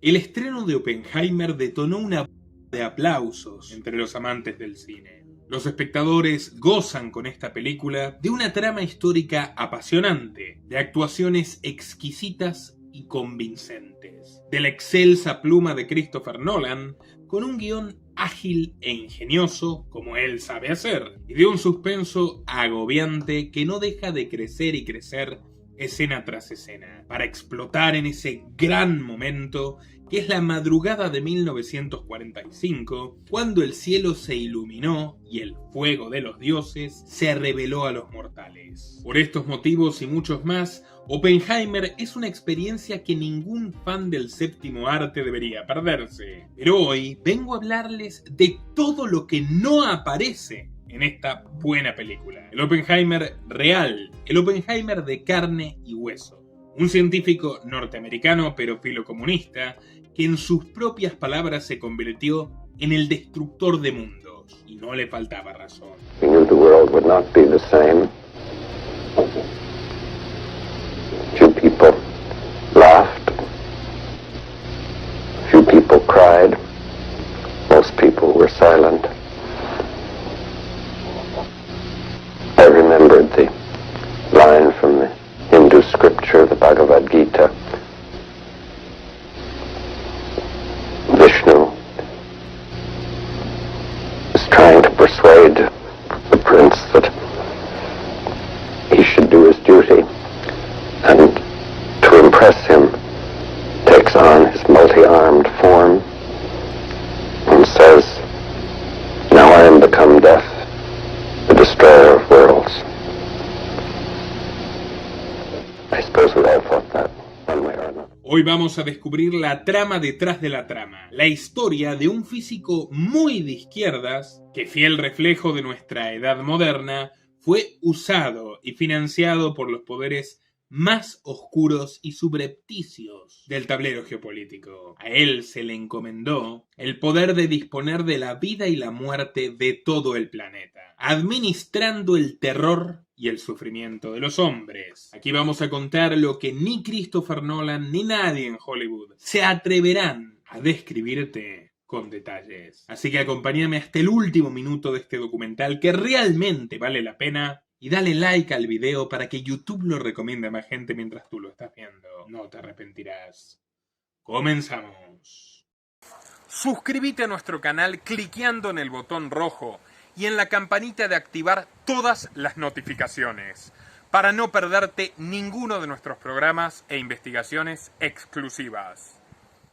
El estreno de Oppenheimer detonó una de aplausos entre los amantes del cine. Los espectadores gozan con esta película de una trama histórica apasionante, de actuaciones exquisitas y convincentes, de la excelsa pluma de Christopher Nolan, con un guión ágil e ingenioso, como él sabe hacer, y de un suspenso agobiante que no deja de crecer y crecer escena tras escena, para explotar en ese gran momento que es la madrugada de 1945, cuando el cielo se iluminó y el fuego de los dioses se reveló a los mortales. Por estos motivos y muchos más, Oppenheimer es una experiencia que ningún fan del séptimo arte debería perderse. Pero hoy vengo a hablarles de todo lo que no aparece en esta buena película. El Oppenheimer real, el Oppenheimer de carne y hueso. Un científico norteamericano pero filocomunista que en sus propias palabras se convirtió en el destructor de mundos. Y no le faltaba razón. He knew the world would not be the same. Few people laughed. Few people cried. Most people were silent. I remembered the line from the Hindu scripture, the Bhagavad Gita. Vishnu is trying to persuade the prince that he should do his duty, and to impress him takes on his multi-armed form and says, "Now I am become death, the destroyer of worlds." I suppose we all thought that one way or another. Hoy vamos a descubrir la trama detrás de la trama, la historia de un físico muy de izquierdas que, fiel reflejo de nuestra edad moderna, fue usado y financiado por los poderes más oscuros y subrepticios del tablero geopolítico. A él se le encomendó el poder de disponer de la vida y la muerte de todo el planeta, administrando el terror y el sufrimiento de los hombres. Aquí vamos a contar lo que ni Christopher Nolan ni nadie en Hollywood se atreverán a describirte con detalles. Así que acompáñame hasta el último minuto de este documental que realmente vale la pena. Y dale like al video para que YouTube lo recomiende a más gente mientras tú lo estás viendo. No te arrepentirás. Comenzamos. Suscríbete a nuestro canal cliqueando en el botón rojo y en la campanita de activar todas las notificaciones para no perderte ninguno de nuestros programas e investigaciones exclusivas.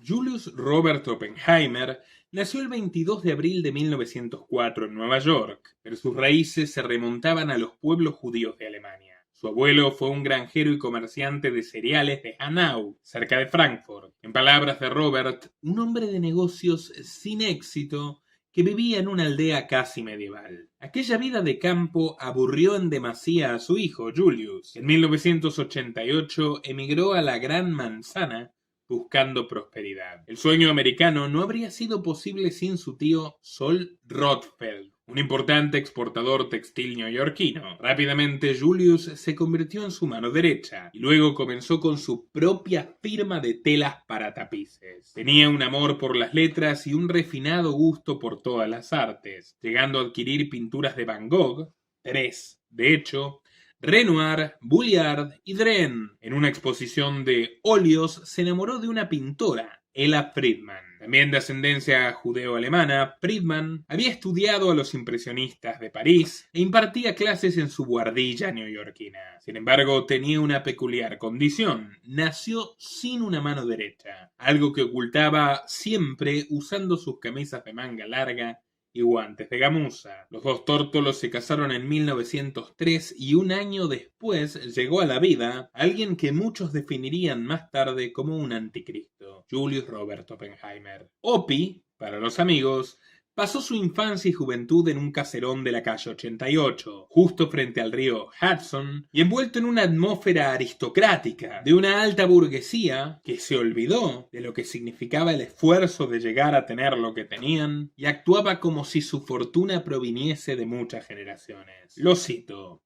Julius Robert Oppenheimer nació el 22 de abril de 1904 en Nueva York, pero sus raíces se remontaban a los pueblos judíos de Alemania. Su abuelo fue un granjero y comerciante de cereales de Hanau, cerca de Frankfurt. En palabras de Robert, un hombre de negocios sin éxito que vivía en una aldea casi medieval. Aquella vida de campo aburrió en demasía a su hijo, Julius, que en 1988 emigró a la Gran Manzana buscando prosperidad. El sueño americano no habría sido posible sin su tío Sol Rothfeld, un importante exportador textil neoyorquino. Rápidamente Julius se convirtió en su mano derecha y luego comenzó con su propia firma de telas para tapices. Tenía un amor por las letras y un refinado gusto por todas las artes, llegando a adquirir pinturas de Van Gogh, 3 de hecho, Renoir, Bulliard y Dren. En una exposición de óleos se enamoró de una pintora, Ella Friedman. También de ascendencia judeo-alemana, Friedman había estudiado a los impresionistas de París e impartía clases en su buhardilla neoyorquina. Sin embargo, tenía una peculiar condición: nació sin una mano derecha, algo que ocultaba siempre usando sus camisas de manga larga y guantes de gamuza. Los dos tórtolos se casaron en 1903 y un año después llegó a la vida alguien que muchos definirían más tarde como un anticristo, Julius Robert Oppenheimer. Opie, para los amigos, pasó su infancia y juventud en un caserón de la calle 88, justo frente al río Hudson, y envuelto en una atmósfera aristocrática de una alta burguesía que se olvidó de lo que significaba el esfuerzo de llegar a tener lo que tenían y actuaba como si su fortuna proviniese de muchas generaciones. Lo cito: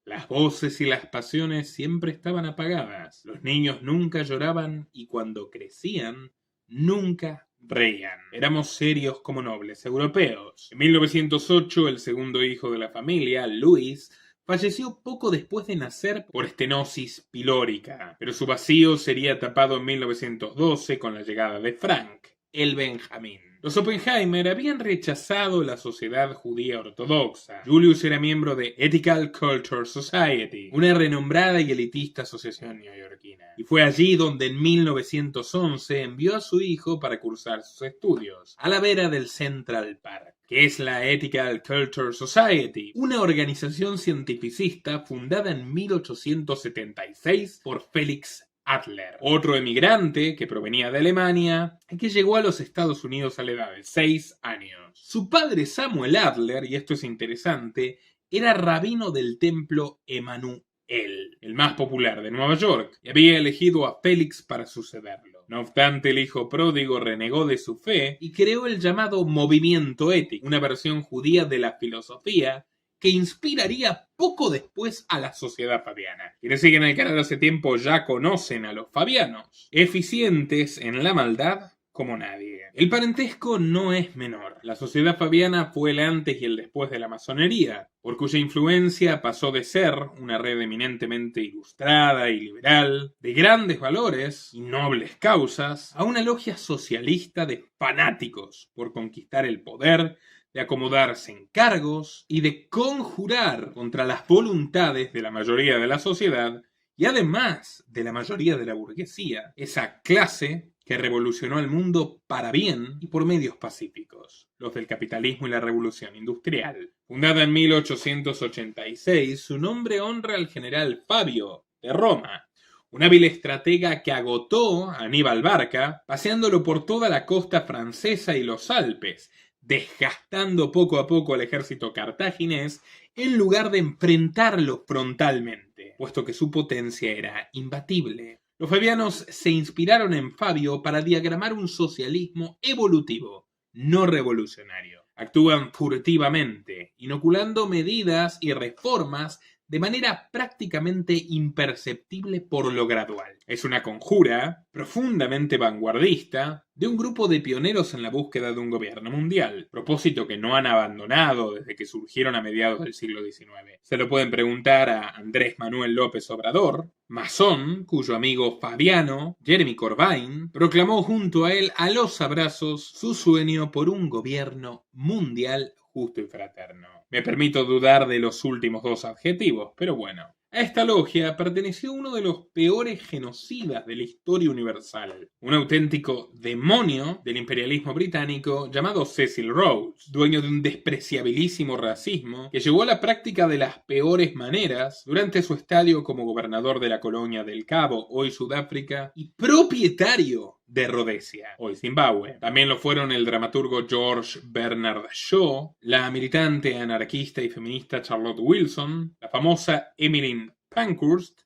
las voces y las pasiones siempre estaban apagadas, los niños nunca lloraban y cuando crecían nunca reían. Éramos serios como nobles europeos. En 1908, el segundo hijo de la familia, Louis, falleció poco después de nacer por estenosis pilórica, pero su vacío sería tapado en 1912 con la llegada de Frank, el Benjamín. Los Oppenheimer habían rechazado la sociedad judía ortodoxa. Julius era miembro de Ethical Culture Society, una renombrada y elitista asociación neoyorquina. Y fue allí donde en 1911 envió a su hijo para cursar sus estudios, a la vera del Central Park, que es la Ethical Culture Society, una organización cientificista fundada en 1876 por Felix Adler, otro emigrante que provenía de Alemania y que llegó a los Estados Unidos a la edad de 6 años. Su padre Samuel Adler, y esto es interesante, era rabino del templo Emanuel, el más popular de Nueva York, y había elegido a Félix para sucederlo. No obstante, el hijo pródigo renegó de su fe y creó el llamado movimiento ético, una versión judía de la filosofía que inspiraría poco después a la sociedad fabiana. Quienes siguen el canal hace tiempo ya conocen a los fabianos, eficientes en la maldad como nadie. El parentesco no es menor. La sociedad fabiana fue el antes y el después de la masonería, por cuya influencia pasó de ser una red eminentemente ilustrada y liberal, de grandes valores y nobles causas, a una logia socialista de fanáticos por conquistar el poder, de acomodarse en cargos y de conjurar contra las voluntades de la mayoría de la sociedad y además de la mayoría de la burguesía, esa clase que revolucionó el mundo para bien y por medios pacíficos, los del capitalismo y la revolución industrial. Fundada en 1886, su nombre honra al general Fabio de Roma, un hábil estratega que agotó a Aníbal Barca, paseándolo por toda la costa francesa y los Alpes, desgastando poco a poco al ejército cartaginés en lugar de enfrentarlo frontalmente, puesto que su potencia era imbatible. Los fabianos se inspiraron en Fabio para diagramar un socialismo evolutivo, no revolucionario. Actúan furtivamente, inoculando medidas y reformas de manera prácticamente imperceptible por lo gradual. Es una conjura profundamente vanguardista de un grupo de pioneros en la búsqueda de un gobierno mundial, propósito que no han abandonado desde que surgieron a mediados del siglo XIX. Se lo pueden preguntar a Andrés Manuel López Obrador, masón, cuyo amigo Fabiano, Jeremy Corbyn, proclamó junto a él a los abrazos su sueño por un gobierno mundial justo y fraterno. Me permito dudar de los últimos dos adjetivos, pero bueno. A esta logia perteneció uno de los peores genocidas de la historia universal, un auténtico demonio del imperialismo británico llamado Cecil Rhodes, dueño de un despreciabilísimo racismo que llevó a la práctica de las peores maneras durante su estadio como gobernador de la colonia del Cabo, hoy Sudáfrica, y propietario de Rhodesia, hoy Zimbabue. También lo fueron el dramaturgo George Bernard Shaw, la militante anarquista y feminista Charlotte Wilson, la famosa Emmeline Pankhurst,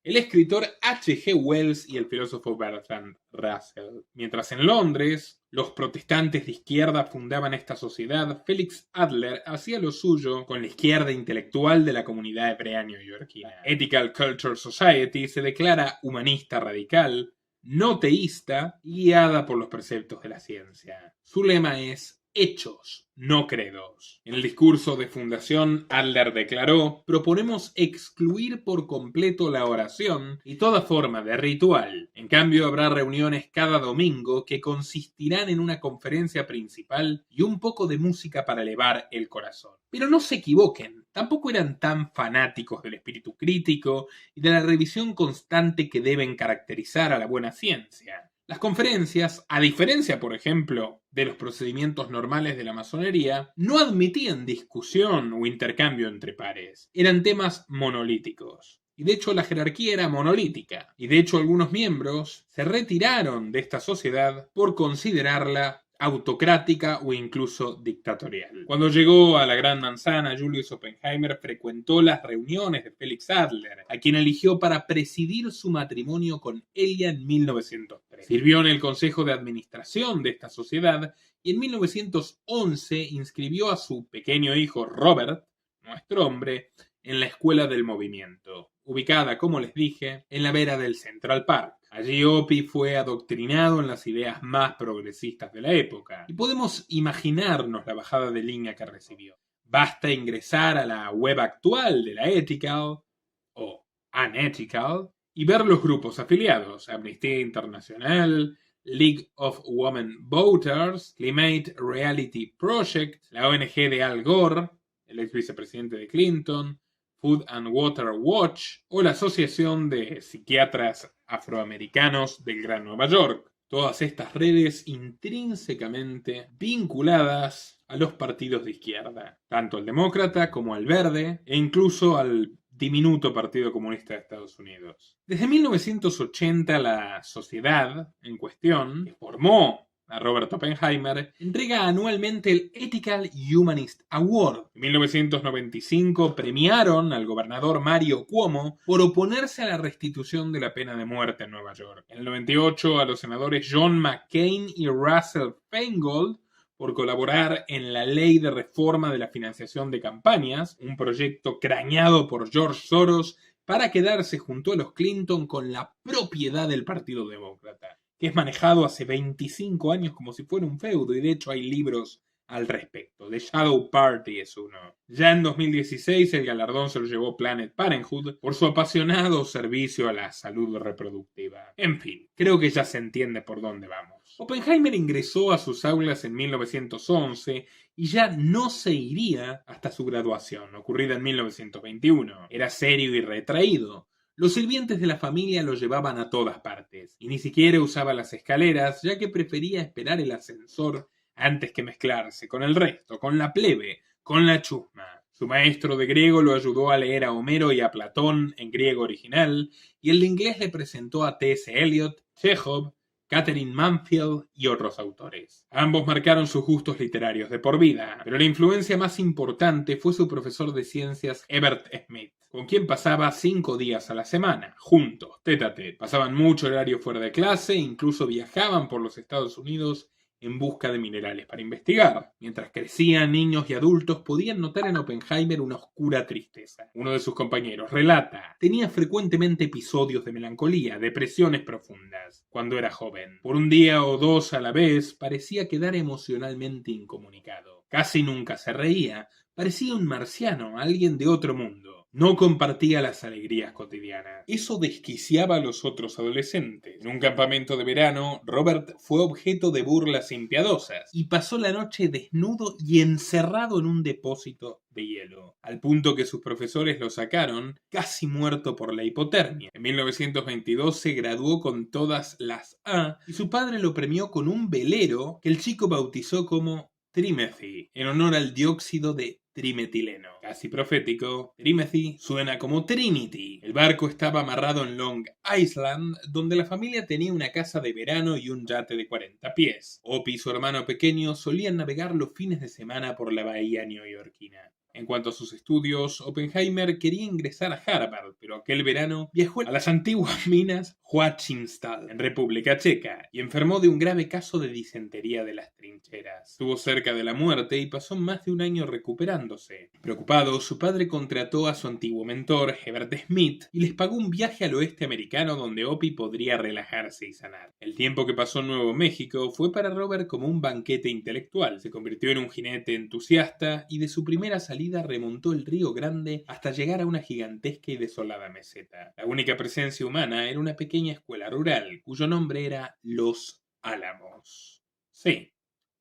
el escritor H.G. Wells y el filósofo Bertrand Russell. Mientras en Londres los protestantes de izquierda fundaban esta sociedad, Felix Adler hacía lo suyo con la izquierda intelectual de la comunidad hebrea neoyorquina. Ethical Culture Society se declara humanista radical, no teísta y guiada por los preceptos de la ciencia. Su lema es hechos, no credos. En el discurso de fundación, Adler declaró: proponemos excluir por completo la oración y toda forma de ritual. En cambio, habrá reuniones cada domingo que consistirán en una conferencia principal y un poco de música para elevar el corazón. Pero no se equivoquen, tampoco eran tan fanáticos del espíritu crítico y de la revisión constante que deben caracterizar a la buena ciencia. Las conferencias, a diferencia, por ejemplo, de los procedimientos normales de la masonería, no admitían discusión o intercambio entre pares. Eran temas monolíticos. Y de hecho la jerarquía era monolítica. Y de hecho algunos miembros se retiraron de esta sociedad por considerarla autocrática o incluso dictatorial. Cuando llegó a la Gran Manzana, Julius Oppenheimer frecuentó las reuniones de Felix Adler, a quien eligió para presidir su matrimonio con ella en 1903. Sirvió en el consejo de administración de esta sociedad y en 1911 inscribió a su pequeño hijo Robert, nuestro hombre, en la Escuela del Movimiento, ubicada, como les dije, en la vera del Central Park. Allí Opie fue adoctrinado en las ideas más progresistas de la época, y podemos imaginarnos la bajada de línea que recibió. Basta ingresar a la web actual de la Ethical, o Unethical, y ver los grupos afiliados: Amnistía Internacional, League of Women Voters, Climate Reality Project, la ONG de Al Gore, el ex vicepresidente de Clinton, Food and Water Watch o la Asociación de Psiquiatras Afroamericanos del Gran Nueva York. Todas estas redes intrínsecamente vinculadas a los partidos de izquierda, tanto al demócrata como al verde e incluso al diminuto Partido Comunista de Estados Unidos. Desde 1980 la sociedad en cuestión, que formó a Robert Oppenheimer, entrega anualmente el Ethical Humanist Award. En 1995 premiaron al gobernador Mario Cuomo por oponerse a la restitución de la pena de muerte en Nueva York. En el 98 a los senadores John McCain y Russell Feingold por colaborar en la Ley de Reforma de la Financiación de Campañas, un proyecto craneado por George Soros para quedarse junto a los Clinton con la propiedad del Partido Demócrata, que es manejado hace 25 años como si fuera un feudo, y de hecho hay libros al respecto. The Shadow Party es uno. Ya en 2016 el galardón se lo llevó Planned Parenthood por su apasionado servicio a la salud reproductiva. En fin, creo que ya se entiende por dónde vamos. Oppenheimer ingresó a sus aulas en 1911 y ya no se iría hasta su graduación, ocurrida en 1921. Era serio y retraído. Los sirvientes de la familia lo llevaban a todas partes, y ni siquiera usaba las escaleras, ya que prefería esperar el ascensor antes que mezclarse con el resto, con la plebe, con la chusma. Su maestro de griego lo ayudó a leer a Homero y a Platón en griego original, y el de inglés le presentó a T.S. Eliot, Chekhov, Catherine Mansfield y otros autores. Ambos marcaron sus gustos literarios de por vida, pero la influencia más importante fue su profesor de ciencias Herbert Smith, con quien pasaba 5 días a la semana, juntos, tete a tete. Pasaban mucho horario fuera de clase e incluso viajaban por los Estados Unidos en busca de minerales para investigar. Mientras crecían, niños y adultos podían notar en Oppenheimer una oscura tristeza. Uno de sus compañeros relata: tenía frecuentemente episodios de melancolía, depresiones profundas, cuando era joven. Por un día o dos a la vez parecía quedar emocionalmente incomunicado. Casi nunca se reía, parecía un marciano, alguien de otro mundo. No compartía las alegrías cotidianas. Eso desquiciaba a los otros adolescentes. En un campamento de verano, Robert fue objeto de burlas impiadosas y pasó la noche desnudo y encerrado en un depósito de hielo, al punto que sus profesores lo sacaron casi muerto por la hipotermia. En 1922 se graduó con todas las A y su padre lo premió con un velero que el chico bautizó como Trimethy, en honor al dióxido de trimetileno. Casi profético, Trimethy suena como Trinity. El barco estaba amarrado en Long Island, donde la familia tenía una casa de verano y un yate de 40 pies. Opie y su hermano pequeño solían navegar los fines de semana por la bahía neoyorquina. En cuanto a sus estudios, Oppenheimer quería ingresar a Harvard, pero aquel verano viajó a las antiguas minas Huachinstall, en República Checa, y enfermó de un grave caso de disentería de las trincheras. Estuvo cerca de la muerte y pasó más de un año recuperándose. Preocupado, su padre contrató a su antiguo mentor, Herbert Smith, y les pagó un viaje al oeste americano donde Opie podría relajarse y sanar. El tiempo que pasó en Nuevo México fue para Robert como un banquete intelectual. Se convirtió en un jinete entusiasta y de su primera salida remontó el Río Grande hasta llegar a una gigantesca y desolada meseta. La única presencia humana era una pequeña escuela rural, cuyo nombre era Los Álamos. Sí,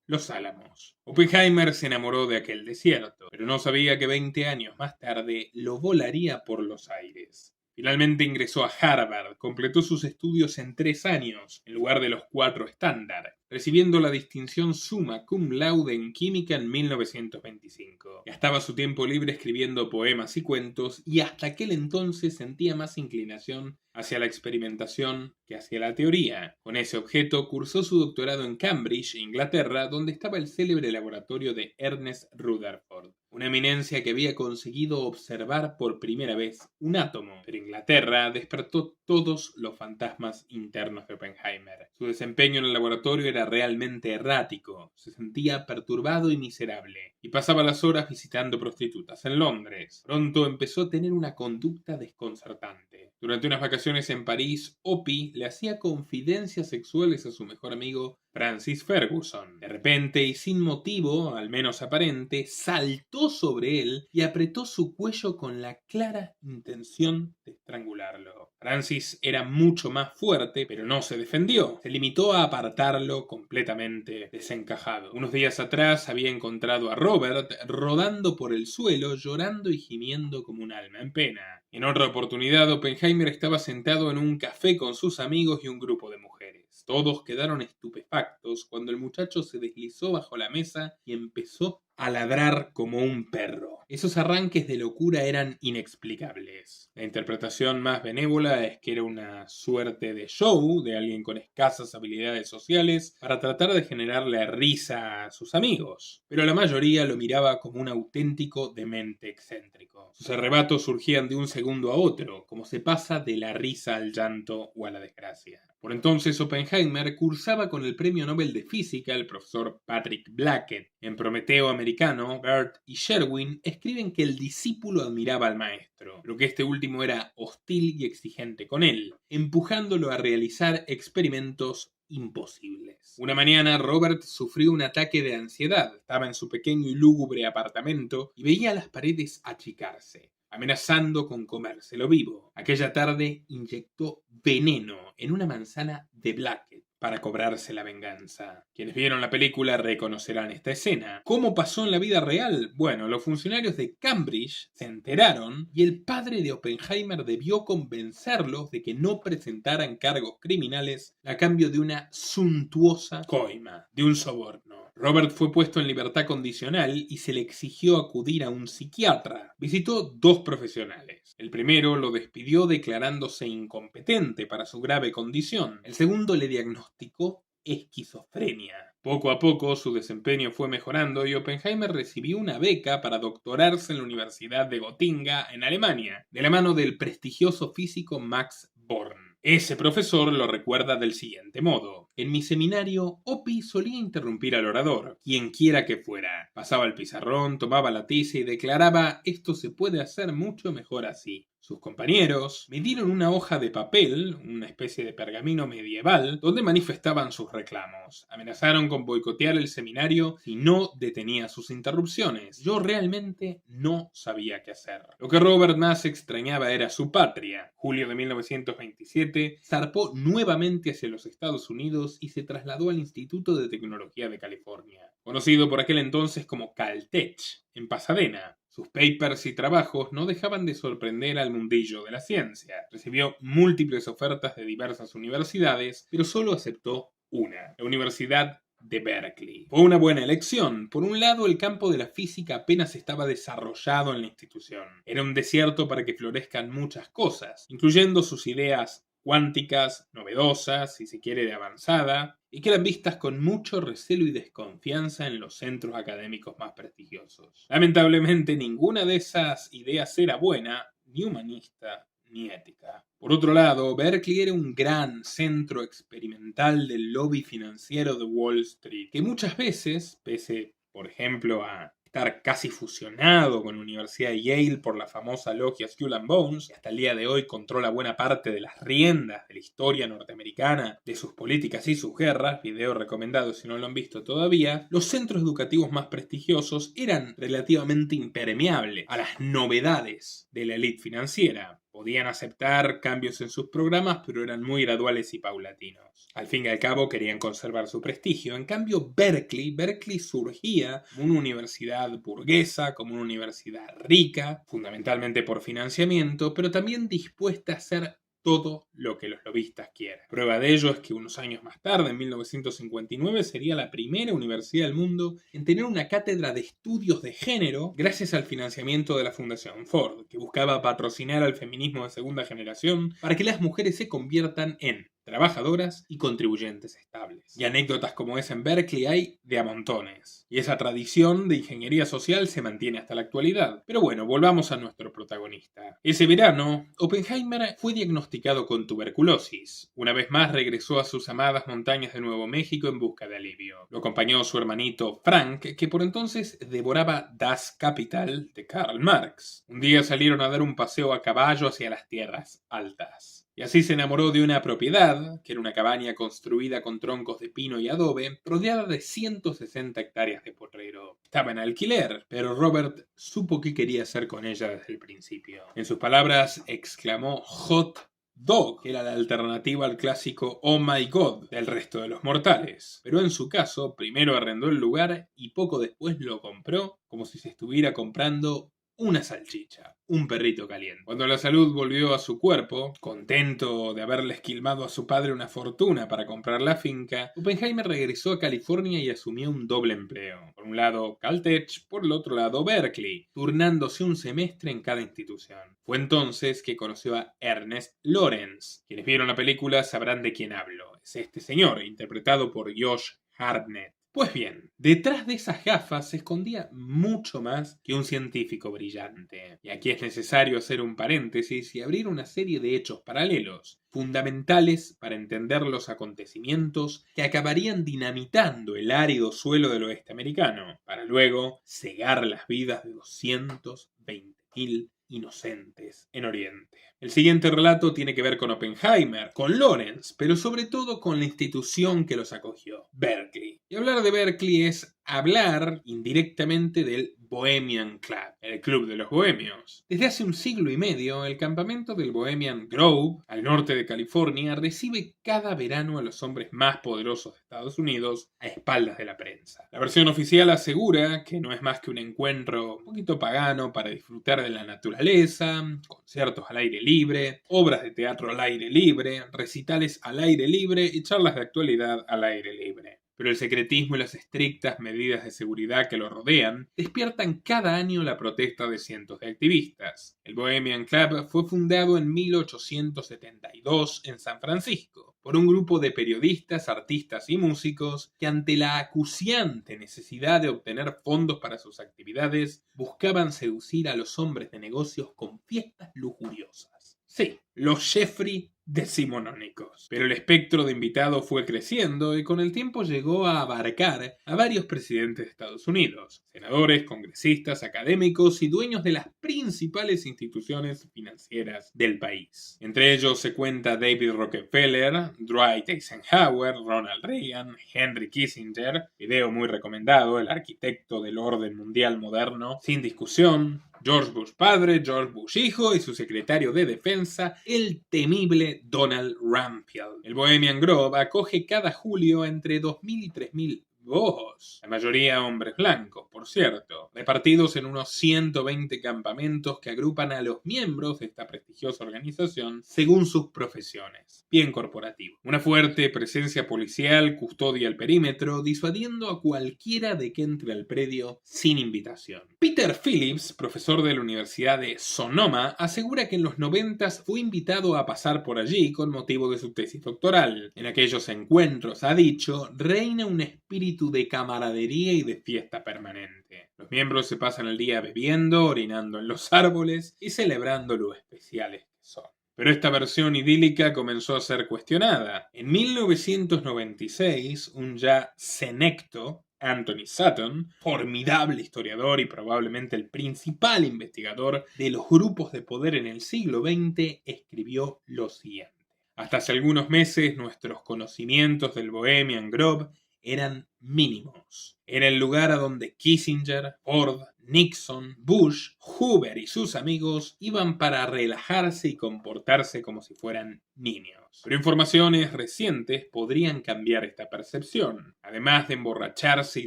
Los Álamos. Oppenheimer se enamoró de aquel desierto, pero no sabía que 20 años más tarde lo volaría por los aires. Finalmente ingresó a Harvard, completó sus estudios en 3 años, en lugar de los 4 estándar, recibiendo la distinción summa cum laude en química en 1925. Gastaba su tiempo libre escribiendo poemas y cuentos, y hasta aquel entonces sentía más inclinación hacia la experimentación que hacia la teoría. Con ese objeto cursó su doctorado en Cambridge, Inglaterra, donde estaba el célebre laboratorio de Ernest Rutherford, una eminencia que había conseguido observar por primera vez un átomo. Pero Inglaterra despertó todos los fantasmas internos de Oppenheimer. Su desempeño en el laboratorio era realmente errático, se sentía perturbado y miserable, y pasaba las horas visitando prostitutas en Londres. Pronto empezó a tener una conducta desconcertante. Durante unas vacaciones en París, Opie le hacía confidencias sexuales a su mejor amigo Francis Ferguson. De repente y sin motivo, al menos aparente, saltó sobre él y apretó su cuello con la clara intención de estrangularlo. Francis era mucho más fuerte, pero no se defendió. Se limitó a apartarlo completamente desencajado. Unos días atrás había encontrado a Robert rodando por el suelo, llorando y gimiendo como un alma en pena. En otra oportunidad, Oppenheimer estaba sentado en un café con sus amigos y un grupo de mujeres. Todos quedaron estupefactos cuando el muchacho se deslizó bajo la mesa y empezó a ladrar como un perro. Esos arranques de locura eran inexplicables. La interpretación más benévola es que era una suerte de show de alguien con escasas habilidades sociales para tratar de generarle risa a sus amigos, pero la mayoría lo miraba como un auténtico demente excéntrico. Sus arrebatos surgían de un segundo a otro, como se pasa de la risa al llanto o a la desgracia. Por entonces Oppenheimer cursaba con el premio Nobel de Física, el profesor Patrick Blackett. En Prometeo americano, Bert y Sherwin escriben que el discípulo admiraba al maestro, pero que este último era hostil y exigente con él, empujándolo a realizar experimentos imposibles. Una mañana Robert sufrió un ataque de ansiedad. Estaba en su pequeño y lúgubre apartamento y veía las paredes achicarse, amenazando con comérselo vivo. Aquella tarde inyectó veneno en una manzana de Blackett para cobrarse la venganza. Quienes vieron la película reconocerán esta escena. ¿Cómo pasó en la vida real? Bueno, los funcionarios de Cambridge se enteraron y el padre de Oppenheimer debió convencerlos de que no presentaran cargos criminales a cambio de una suntuosa coima, de un soborno. Robert fue puesto en libertad condicional y se le exigió acudir a un psiquiatra. Visitó 2 profesionales. El primero lo despidió declarándose incompetente para su grave condición. El segundo le diagnosticó esquizofrenia. Poco a poco su desempeño fue mejorando y Oppenheimer recibió una beca para doctorarse en la Universidad de Gotinga, en Alemania, de la mano del prestigioso físico Max Born. Ese profesor lo recuerda del siguiente modo: en mi seminario, Opie solía interrumpir al orador, quienquiera que fuera. Pasaba el pizarrón, tomaba la tiza y declaraba: esto se puede hacer mucho mejor así. Sus compañeros me dieron una hoja de papel, una especie de pergamino medieval, donde manifestaban sus reclamos. Amenazaron con boicotear el seminario si no detenía sus interrupciones. Yo realmente no sabía qué hacer. Lo que Robert más extrañaba era su patria. Julio de 1927, zarpó nuevamente hacia los Estados Unidos y se trasladó al Instituto de Tecnología de California, conocido por aquel entonces como Caltech, en Pasadena. Sus papers y trabajos no dejaban de sorprender al mundillo de la ciencia. Recibió múltiples ofertas de diversas universidades, pero solo aceptó una: la Universidad de Berkeley. Fue una buena elección. Por un lado, el campo de la física apenas estaba desarrollado en la institución. Era un desierto para que florezcan muchas cosas, incluyendo sus ideas cuánticas, novedosas, si se quiere de avanzada, y que eran vistas con mucho recelo y desconfianza en los centros académicos más prestigiosos. Lamentablemente, ninguna de esas ideas era buena, ni humanista, ni ética. Por otro lado, Berkeley era un gran centro experimental del lobby financiero de Wall Street, que muchas veces, pese, por ejemplo, a estar casi fusionado con la Universidad de Yale por la famosa logia Skull and Bones, que hasta el día de hoy controla buena parte de las riendas de la historia norteamericana, de sus políticas y sus guerras, video recomendado si no lo han visto todavía, los centros educativos más prestigiosos eran relativamente impermeables a las novedades de la élite financiera. Podían aceptar cambios en sus programas, pero eran muy graduales y paulatinos. Al fin y al cabo querían conservar su prestigio. En cambio, Berkeley surgía como una universidad burguesa, como una universidad rica, fundamentalmente por financiamiento, pero también dispuesta a hacer todo lo que los lobistas quieran. Prueba de ello es que unos años más tarde, en 1959, sería la primera universidad del mundo en tener una cátedra de estudios de género gracias al financiamiento de la Fundación Ford, que buscaba patrocinar al feminismo de segunda generación para que las mujeres se conviertan en trabajadoras y contribuyentes estables. Y anécdotas como esa en Berkeley hay de a montones. Y esa tradición de ingeniería social se mantiene hasta la actualidad. Pero bueno, volvamos a nuestro protagonista. Ese verano, Oppenheimer fue diagnosticado con tuberculosis. Una vez más regresó a sus amadas montañas de Nuevo México en busca de alivio. Lo acompañó su hermanito Frank, que por entonces devoraba Das Kapital de Karl Marx. Un día salieron a dar un paseo a caballo hacia las tierras altas. Y así se enamoró de una propiedad, que era una cabaña construida con troncos de pino y adobe, rodeada de 160 hectáreas de potrero. Estaba en alquiler, pero Robert supo qué quería hacer con ella desde el principio. En sus palabras, exclamó Hot Dog, que era la alternativa al clásico Oh My God del resto de los mortales. Pero en su caso, primero arrendó el lugar y poco después lo compró como si se estuviera comprando una salchicha, un perrito caliente. Cuando la salud volvió a su cuerpo, contento de haberle esquilmado a su padre una fortuna para comprar la finca, Oppenheimer regresó a California y asumió un doble empleo. Por un lado Caltech, por el otro lado Berkeley, turnándose un semestre en cada institución. Fue entonces que conoció a Ernest Lawrence. Quienes vieron la película sabrán de quién hablo. Es este señor, interpretado por Josh Hartnett. Pues bien, detrás de esas gafas se escondía mucho más que un científico brillante. Y aquí es necesario hacer un paréntesis y abrir una serie de hechos paralelos, fundamentales para entender los acontecimientos que acabarían dinamitando el árido suelo del oeste americano, para luego cegar las vidas de 220.000 inocentes en Oriente. El siguiente relato tiene que ver con Oppenheimer, con Lawrence, pero sobre todo con la institución que los acogió, Berkeley. Y hablar de Berkeley es hablar indirectamente del Bohemian Club, el club de los bohemios. Desde hace un siglo y medio, el campamento del Bohemian Grove, al norte de California, recibe cada verano a los hombres más poderosos de Estados Unidos a espaldas de la prensa. La versión oficial asegura que no es más que un encuentro un poquito pagano para disfrutar de la naturaleza, conciertos al aire libre, obras de teatro al aire libre, recitales al aire libre y charlas de actualidad al aire libre. Pero el secretismo y las estrictas medidas de seguridad que lo rodean despiertan cada año la protesta de cientos de activistas. El Bohemian Club fue fundado en 1872 en San Francisco por un grupo de periodistas, artistas y músicos que, ante la acuciante necesidad de obtener fondos para sus actividades, buscaban seducir a los hombres de negocios con fiestas lujuriosas. Sí, los Jeffrey decimonónicos. Pero el espectro de invitados fue creciendo y con el tiempo llegó a abarcar a varios presidentes de Estados Unidos, senadores, congresistas, académicos y dueños de las principales instituciones financieras del país. Entre ellos se cuenta David Rockefeller, Dwight Eisenhower, Ronald Reagan, Henry Kissinger, video muy recomendado, el arquitecto del orden mundial moderno, sin discusión, George Bush padre, George Bush hijo y su secretario de defensa, el temible Donald Rumsfeld. El Bohemian Grove acoge cada julio entre 2.000 y 3.000 bojos, la mayoría hombres blancos, por cierto, repartidos en unos 120 campamentos que agrupan a los miembros de esta prestigiosa organización según sus profesiones. Bien corporativo. Una fuerte presencia policial custodia el perímetro, disuadiendo a cualquiera de que entre al predio sin invitación. Peter Phillips, profesor de la Universidad de Sonoma, asegura que en los 90s fue invitado a pasar por allí con motivo de su tesis doctoral. En aquellos encuentros, ha dicho, reina un espíritu de camaradería y de fiesta permanente. Los miembros se pasan el día bebiendo, orinando en los árboles y celebrando lo especiales que son. Pero esta versión idílica comenzó a ser cuestionada. En 1996, un ya senecto Anthony Sutton, formidable historiador y probablemente el principal investigador de los grupos de poder en el siglo XX, escribió lo siguiente. Hasta hace algunos meses nuestros conocimientos del Bohemian Grove eran mínimos. Era el lugar a donde Kissinger, Ford, Nixon, Bush, Hoover y sus amigos iban para relajarse y comportarse como si fueran niños. Pero informaciones recientes podrían cambiar esta percepción. Además de emborracharse y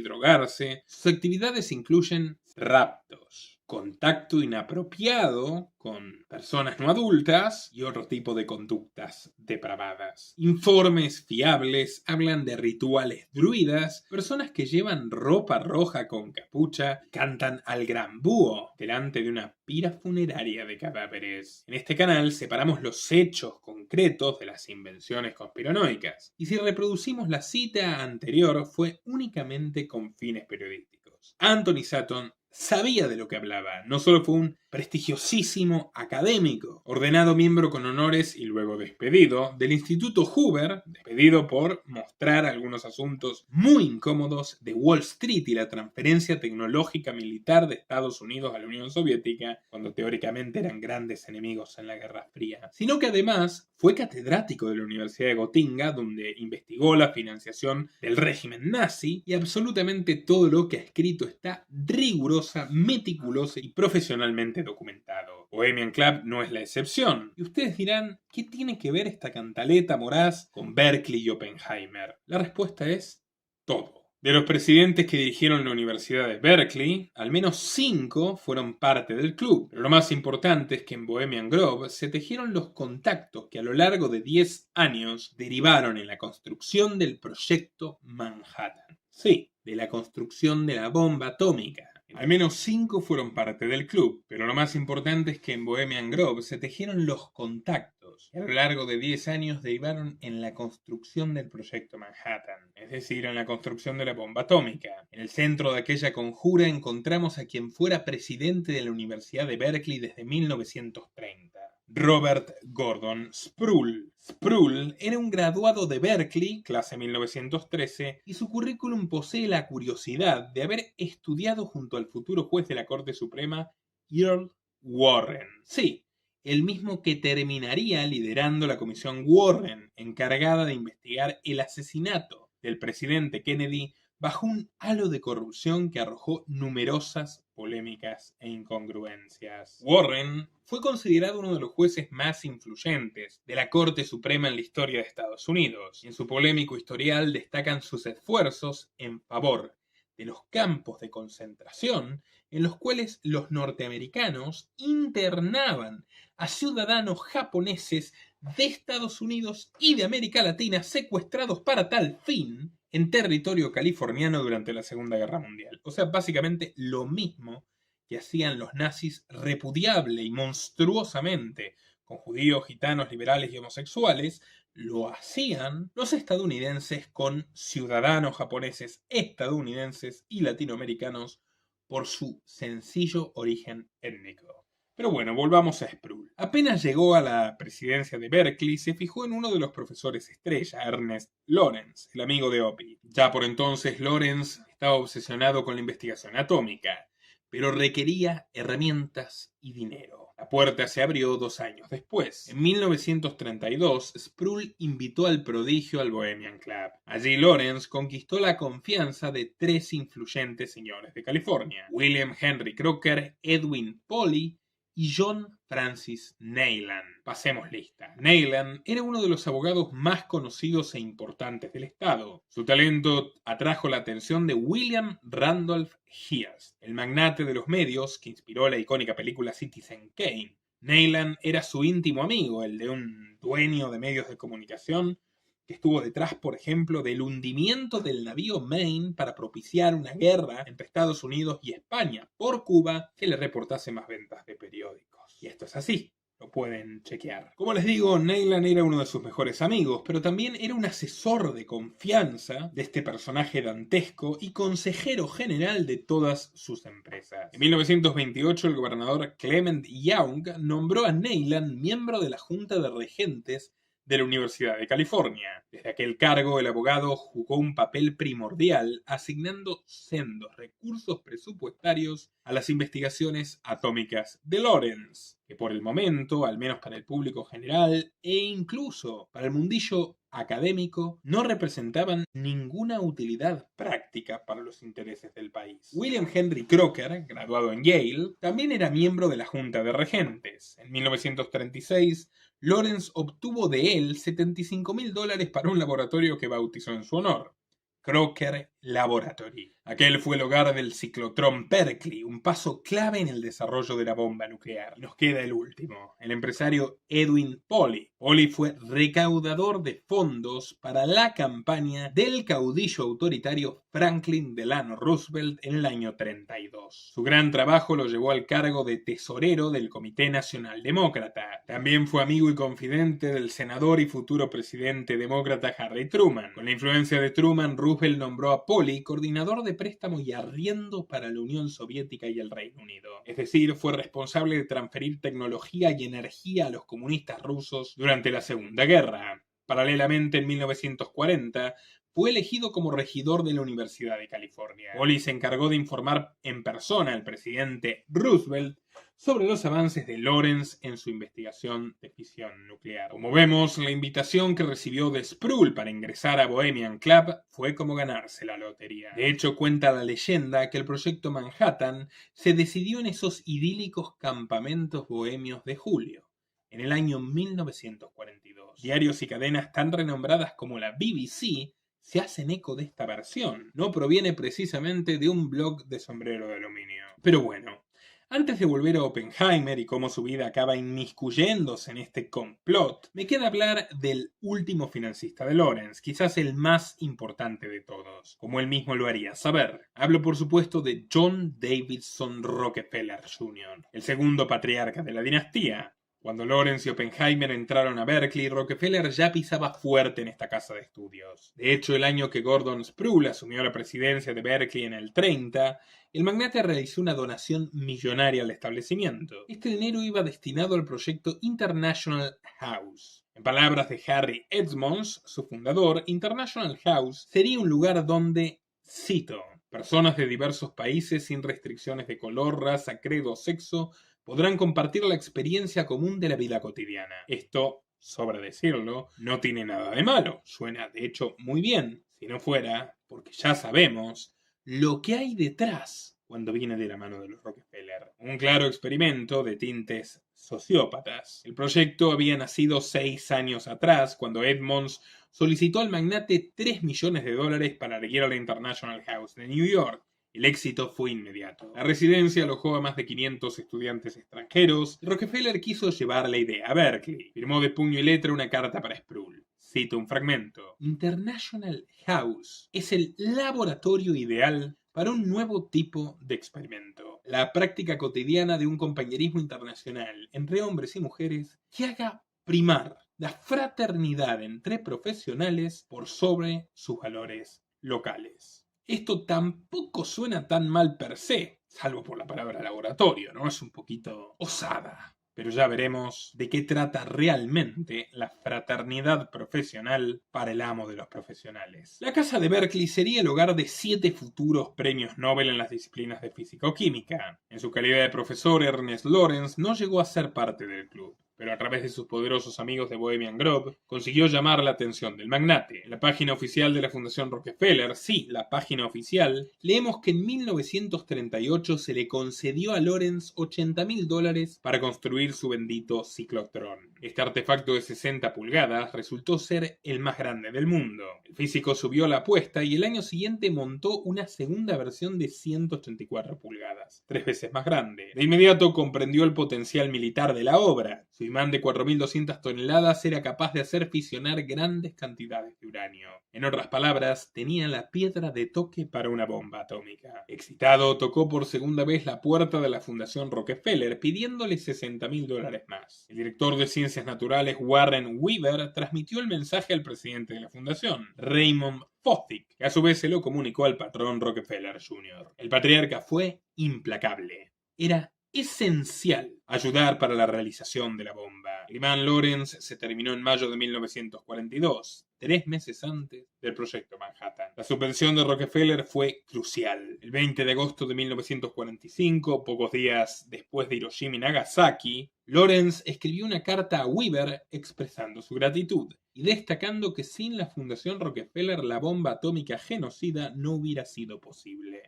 drogarse, sus actividades incluyen raptos, contacto inapropiado con personas no adultas y otro tipo de conductas depravadas. Informes fiables hablan de rituales druidas, personas que llevan ropa roja con capucha, cantan al gran búho delante de una pira funeraria de cadáveres. En este canal separamos los hechos concretos de las invenciones conspiranoicas, y si reproducimos la cita anterior fue únicamente con fines periodísticos. Anthony Sutton sabía de lo que hablaba. No solo fue un prestigiosísimo académico, ordenado miembro con honores y luego despedido del Instituto Hoover, despedido por mostrar algunos asuntos muy incómodos de Wall Street y la transferencia tecnológica militar de Estados Unidos a la Unión Soviética, cuando teóricamente eran grandes enemigos en la Guerra Fría, sino que además fue catedrático de la Universidad de Gotinga, donde investigó la financiación del régimen nazi, y absolutamente todo lo que ha escrito está rigurosa, meticulosa y profesionalmente documentado. Bohemian Club no es la excepción. Y ustedes dirán, ¿qué tiene que ver esta cantaleta moraz con Berkeley y Oppenheimer? La respuesta es todo. De los presidentes que dirigieron la Universidad de Berkeley, al menos 5 fueron parte del club. Pero lo más importante es que en Bohemian Grove se tejieron los contactos que a lo largo de 10 años derivaron en la construcción del proyecto Manhattan. Sí, de la construcción de la bomba atómica. Al menos 5 fueron parte del club, pero lo más importante es que en Bohemian Grove se tejieron los contactos que a lo largo de 10 años derivaron en la construcción del proyecto Manhattan, es decir, en la construcción de la bomba atómica. En el centro de aquella conjura encontramos a quien fuera presidente de la Universidad de Berkeley desde 1930. Robert Gordon Sproul. Sproul era un graduado de Berkeley, clase 1913, y su currículum posee la curiosidad de haber estudiado junto al futuro juez de la Corte Suprema, Earl Warren. Sí, el mismo que terminaría liderando la comisión Warren, encargada de investigar el asesinato del presidente Kennedy bajo un halo de corrupción que arrojó numerosas polémicas e incongruencias. Warren fue considerado uno de los jueces más influyentes de la Corte Suprema en la historia de Estados Unidos, y en su polémico historial destacan sus esfuerzos en favor de los campos de concentración en los cuales los norteamericanos internaban a ciudadanos japoneses de Estados Unidos y de América Latina secuestrados para tal fin en territorio californiano durante la Segunda Guerra Mundial. O sea, básicamente lo mismo que hacían los nazis repudiable y monstruosamente con judíos, gitanos, liberales y homosexuales, lo hacían los estadounidenses con ciudadanos japoneses, estadounidenses y latinoamericanos por su sencillo origen étnico. Pero bueno, volvamos a Sproul. Apenas llegó a la presidencia de Berkeley, se fijó en uno de los profesores estrella, Ernest Lawrence, el amigo de Opie. Ya por entonces Lawrence estaba obsesionado con la investigación atómica, pero requería herramientas y dinero. La puerta se abrió 2 años después. En 1932, Sproul invitó al prodigio al Bohemian Club. Allí Lawrence conquistó la confianza de 3 influyentes señores de California: William Henry Crocker, Edwin Polly y John Francis Neyland. Pasemos lista. Neyland era uno de los abogados más conocidos e importantes del estado. Su talento atrajo la atención de William Randolph Hearst, el magnate de los medios que inspiró la icónica película Citizen Kane. Neyland era su íntimo amigo, el de un dueño de medios de comunicación que estuvo detrás, por ejemplo, del hundimiento del navío Maine para propiciar una guerra entre Estados Unidos y España por Cuba que le reportase más ventas de periódicos. Y esto es así, lo pueden chequear. Como les digo, Neyland era uno de sus mejores amigos, pero también era un asesor de confianza de este personaje dantesco y consejero general de todas sus empresas. En 1928, el gobernador Clement Young nombró a Neyland miembro de la Junta de Regentes de la Universidad de California. Desde aquel cargo, el abogado jugó un papel primordial, asignando sendos recursos presupuestarios a las investigaciones atómicas de Lawrence, que por el momento, al menos para el público general e incluso para el mundillo académico, no representaban ninguna utilidad práctica para los intereses del país. William Henry Crocker, graduado en Yale, también era miembro de la Junta de Regentes. En 1936, Lawrence obtuvo de él $75,000 para un laboratorio que bautizó en su honor. Crocker Laboratory. Aquel fue el hogar del ciclotrón Berkeley, un paso clave en el desarrollo de la bomba nuclear. Nos queda el último, el empresario Edwin Polly. Polly fue recaudador de fondos para la campaña del caudillo autoritario Franklin Delano Roosevelt en el año 32. Su gran trabajo lo llevó al cargo de tesorero del Comité Nacional Demócrata. También fue amigo y confidente del senador y futuro presidente demócrata Harry Truman. Con la influencia de Truman, Roosevelt nombró a Polly coordinador de préstamo y arriendo para la Unión Soviética y el Reino Unido. Es decir, fue responsable de transferir tecnología y energía a los comunistas rusos durante la Segunda Guerra. Paralelamente, en 1940, fue elegido como regidor de la Universidad de California. Polly se encargó de informar en persona al presidente Roosevelt sobre los avances de Lawrence en su investigación de fisión nuclear. Como vemos, la invitación que recibió de Sproul para ingresar a Bohemian Club fue como ganarse la lotería. De hecho, cuenta la leyenda que el proyecto Manhattan se decidió en esos idílicos campamentos bohemios de julio, en el año 1942. Diarios y cadenas tan renombradas como la BBC se hacen eco de esta versión. No proviene precisamente de un blog de sombrero de aluminio. Pero bueno, antes de volver a Oppenheimer y cómo su vida acaba inmiscuyéndose en este complot, me queda hablar del último financista de Lawrence, quizás el más importante de todos, como él mismo lo haría saber. Hablo por supuesto de John Davidson Rockefeller Jr., el segundo patriarca de la dinastía. Cuando Lawrence y Oppenheimer entraron a Berkeley, Rockefeller ya pisaba fuerte en esta casa de estudios. De hecho, el año que Gordon Sproul asumió la presidencia de Berkeley en el 30, el magnate realizó una donación millonaria al establecimiento. Este dinero iba destinado al proyecto International House. En palabras de Harry Edmonds, su fundador, International House sería un lugar donde, cito, personas de diversos países sin restricciones de color, raza, credo o sexo podrán compartir la experiencia común de la vida cotidiana. Esto, sobra decirlo, no tiene nada de malo. Suena, de hecho, muy bien. Si no fuera, porque ya sabemos lo que hay detrás cuando viene de la mano de los Rockefeller. Un claro experimento de tintes sociópatas. El proyecto había nacido 6 años atrás, cuando Edmonds solicitó al magnate $3 millones para erguir a la International House de New York. El éxito fue inmediato. La residencia alojó a más de 500 estudiantes extranjeros y Rockefeller quiso llevar la idea a Berkeley. Firmó de puño y letra una carta para Sproul. Cito un fragmento. International House es el laboratorio ideal para un nuevo tipo de experimento. La práctica cotidiana de un compañerismo internacional entre hombres y mujeres que haga primar la fraternidad entre profesionales por sobre sus valores locales. Esto tampoco suena tan mal per se, salvo por la palabra laboratorio, ¿no? Es un poquito osada. Pero ya veremos de qué trata realmente la fraternidad profesional para el amo de los profesionales. La Casa de Berkeley sería el hogar de 7 futuros premios Nobel en las disciplinas de física o química. En su calidad de profesor, Ernest Lawrence no llegó a ser parte del club, pero a través de sus poderosos amigos de Bohemian Grove, consiguió llamar la atención del magnate. En la página oficial de la Fundación Rockefeller, sí, la página oficial, leemos que en 1938 se le concedió a Lawrence $80.000 para construir su bendito ciclotrón. Este artefacto de 60 pulgadas resultó ser el más grande del mundo. El físico subió la apuesta y el año siguiente montó una segunda versión de 184 pulgadas, 3 veces más grande. De inmediato comprendió el potencial militar de la obra. Su imán de 4.200 toneladas era capaz de hacer fisionar grandes cantidades de uranio. En otras palabras, tenía la piedra de toque para una bomba atómica. Excitado, tocó por segunda vez la puerta de la Fundación Rockefeller pidiéndole $60.000 más. El director de Ciencias Naturales, Warren Weaver, transmitió el mensaje al presidente de la fundación, Raymond Fosdick, que a su vez se lo comunicó al patrón Rockefeller Jr. El patriarca fue implacable. Era esencial ayudar para la realización de la bomba. El imán Lawrence se terminó en mayo de 1942, 3 meses antes del proyecto Manhattan. La subvención de Rockefeller fue crucial. El 20 de agosto de 1945, pocos días después de Hiroshima y Nagasaki, Lawrence escribió una carta a Weaver expresando su gratitud y destacando que sin la Fundación Rockefeller la bomba atómica genocida no hubiera sido posible.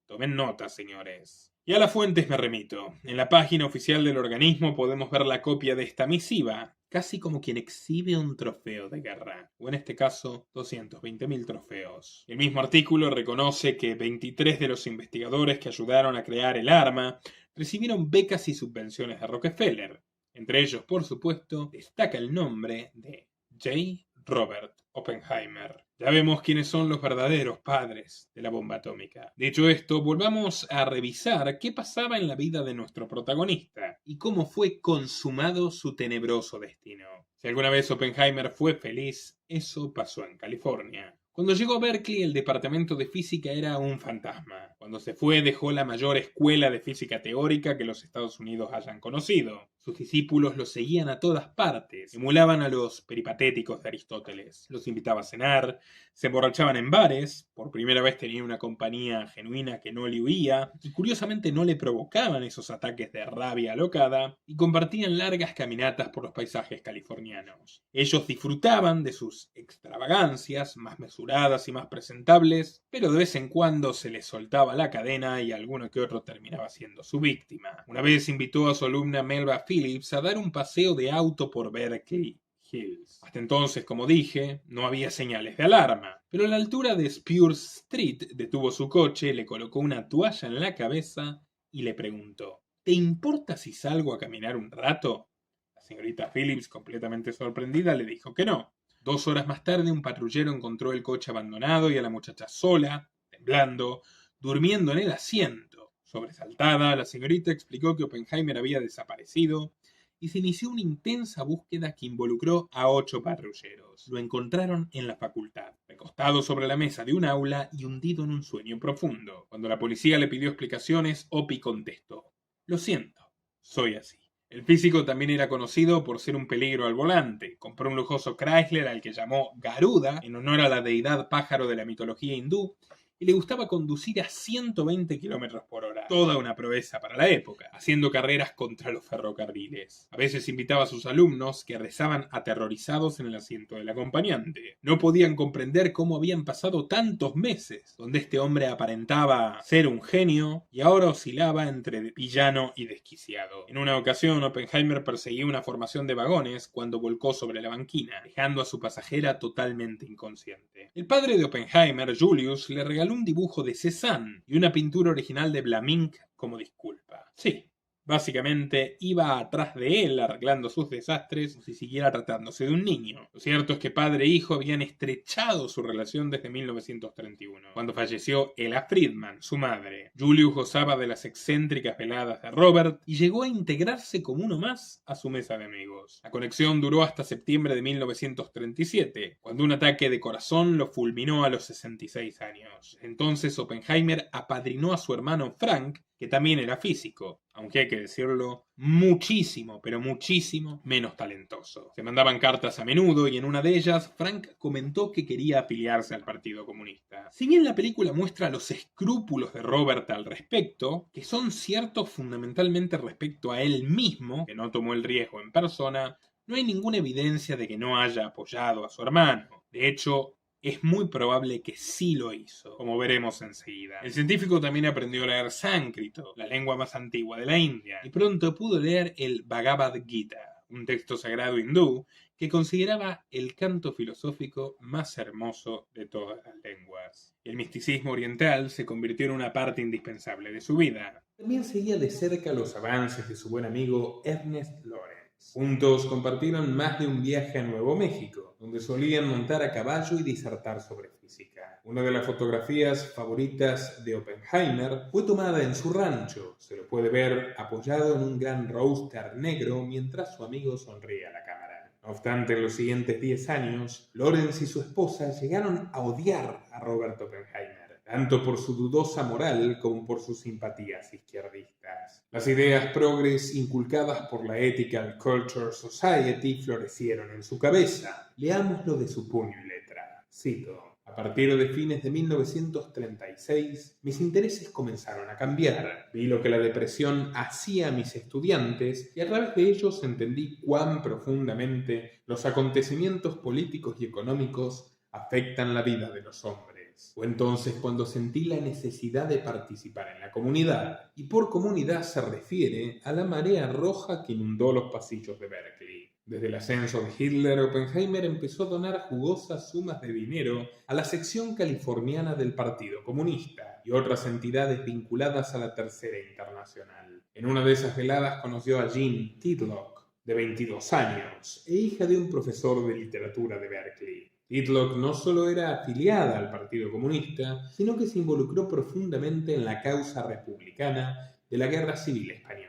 Tomen nota, señores. Y a las fuentes me remito. En la página oficial del organismo podemos ver la copia de esta misiva, casi como quien exhibe un trofeo de guerra, o en este caso, 220.000 trofeos. El mismo artículo reconoce que 23 de los investigadores que ayudaron a crear el arma recibieron becas y subvenciones de Rockefeller. Entre ellos, por supuesto, destaca el nombre de J. Robert Oppenheimer. Ya vemos quiénes son los verdaderos padres de la bomba atómica. Dicho esto, volvamos a revisar qué pasaba en la vida de nuestro protagonista y cómo fue consumado su tenebroso destino. Si alguna vez Oppenheimer fue feliz, eso pasó en California. Cuando llegó a Berkeley, el departamento de física era un fantasma. Cuando se fue, dejó la mayor escuela de física teórica que los Estados Unidos hayan conocido. Sus discípulos lo seguían a todas partes, emulaban a los peripatéticos de Aristóteles, los invitaba a cenar, se emborrachaban en bares, por primera vez tenía una compañía genuina que no le huía, y curiosamente no le provocaban esos ataques de rabia alocada, y compartían largas caminatas por los paisajes californianos. Ellos disfrutaban de sus extravagancias, más mesuradas y más presentables, pero de vez en cuando se les soltaba la cadena y alguno que otro terminaba siendo su víctima. Una vez invitó a su alumna Melba Phillips a dar un paseo de auto por Berkeley Hills. Hasta entonces, como dije, no había señales de alarma, pero a la altura de Spruce Street detuvo su coche, le colocó una toalla en la cabeza y le preguntó: ¿te importa si salgo a caminar un rato? La señorita Phillips, completamente sorprendida, le dijo que no. 2 horas más tarde, un patrullero encontró el coche abandonado y a la muchacha sola, temblando, durmiendo en el asiento. Sobresaltada, la señorita explicó que Oppenheimer había desaparecido y se inició una intensa búsqueda que involucró a 8 patrulleros. Lo encontraron en la facultad, recostado sobre la mesa de un aula y hundido en un sueño profundo. Cuando la policía le pidió explicaciones, Opie contestó: lo siento, soy así. El físico también era conocido por ser un peligro al volante. Compró un lujoso Chrysler al que llamó Garuda, en honor a la deidad pájaro de la mitología hindú, y le gustaba conducir a 120 km por hora. Toda una proeza para la época, haciendo carreras contra los ferrocarriles. A veces invitaba a sus alumnos, que rezaban aterrorizados en el asiento del acompañante. No podían comprender cómo habían pasado tantos meses, donde este hombre aparentaba ser un genio y ahora oscilaba entre villano y desquiciado. En una ocasión, Oppenheimer perseguía una formación de vagones cuando volcó sobre la banquina, dejando a su pasajera totalmente inconsciente. El padre de Oppenheimer, Julius, le regaló un dibujo de Cézanne y una pintura original de Vlaminck como disculpa. Sí, básicamente iba atrás de él arreglando sus desastres como si siguiera tratándose de un niño. Lo cierto es que padre e hijo habían estrechado su relación desde 1931, cuando falleció Ella Friedman, su madre. Julius gozaba de las excéntricas veladas de Robert y llegó a integrarse como uno más a su mesa de amigos. La conexión duró hasta septiembre de 1937, cuando un ataque de corazón lo fulminó a los 66 años. Entonces Oppenheimer apadrinó a su hermano Frank, que también era físico, aunque hay que decirlo, muchísimo, pero muchísimo menos talentoso. Se mandaban cartas a menudo y en una de ellas Frank comentó que quería afiliarse al Partido Comunista. Si bien la película muestra los escrúpulos de Robert al respecto, que son ciertos fundamentalmente respecto a él mismo, que no tomó el riesgo en persona, no hay ninguna evidencia de que no haya apoyado a su hermano. De hecho, es muy probable que sí lo hizo, como veremos enseguida. El científico también aprendió a leer sánscrito, la lengua más antigua de la India, y pronto pudo leer el Bhagavad Gita, un texto sagrado hindú que consideraba el canto filosófico más hermoso de todas las lenguas. El misticismo oriental se convirtió en una parte indispensable de su vida. También seguía de cerca los avances de su buen amigo Ernest Lawrence. Juntos compartieron más de un viaje a Nuevo México, donde solían montar a caballo y disertar sobre física. Una de las fotografías favoritas de Oppenheimer fue tomada en su rancho. Se lo puede ver apoyado en un gran roadster negro mientras su amigo sonríe a la cámara. No obstante, en los siguientes 10 años, Lawrence y su esposa llegaron a odiar a Robert Oppenheimer, tanto por su dudosa moral como por sus simpatías izquierdistas. Las ideas progres inculcadas por la Ethical Culture Society florecieron en su cabeza. Leámoslo de su puño y letra. Cito: a partir de fines de 1936, mis intereses comenzaron a cambiar. Vi lo que la depresión hacía a mis estudiantes y a través de ellos entendí cuán profundamente los acontecimientos políticos y económicos afectan la vida de los hombres. Fue entonces cuando sentí la necesidad de participar en la comunidad, y por comunidad se refiere a la marea roja que inundó los pasillos de Berkeley. Desde el ascenso de Hitler, Oppenheimer empezó a donar jugosas sumas de dinero a la sección californiana del Partido Comunista y otras entidades vinculadas a la Tercera Internacional. En una de esas veladas conoció a Jean Titlock, de 22 años, e hija de un profesor de literatura de Berkeley. Titlock no solo era afiliada al Partido Comunista, sino que se involucró profundamente en la causa republicana de la Guerra Civil Española,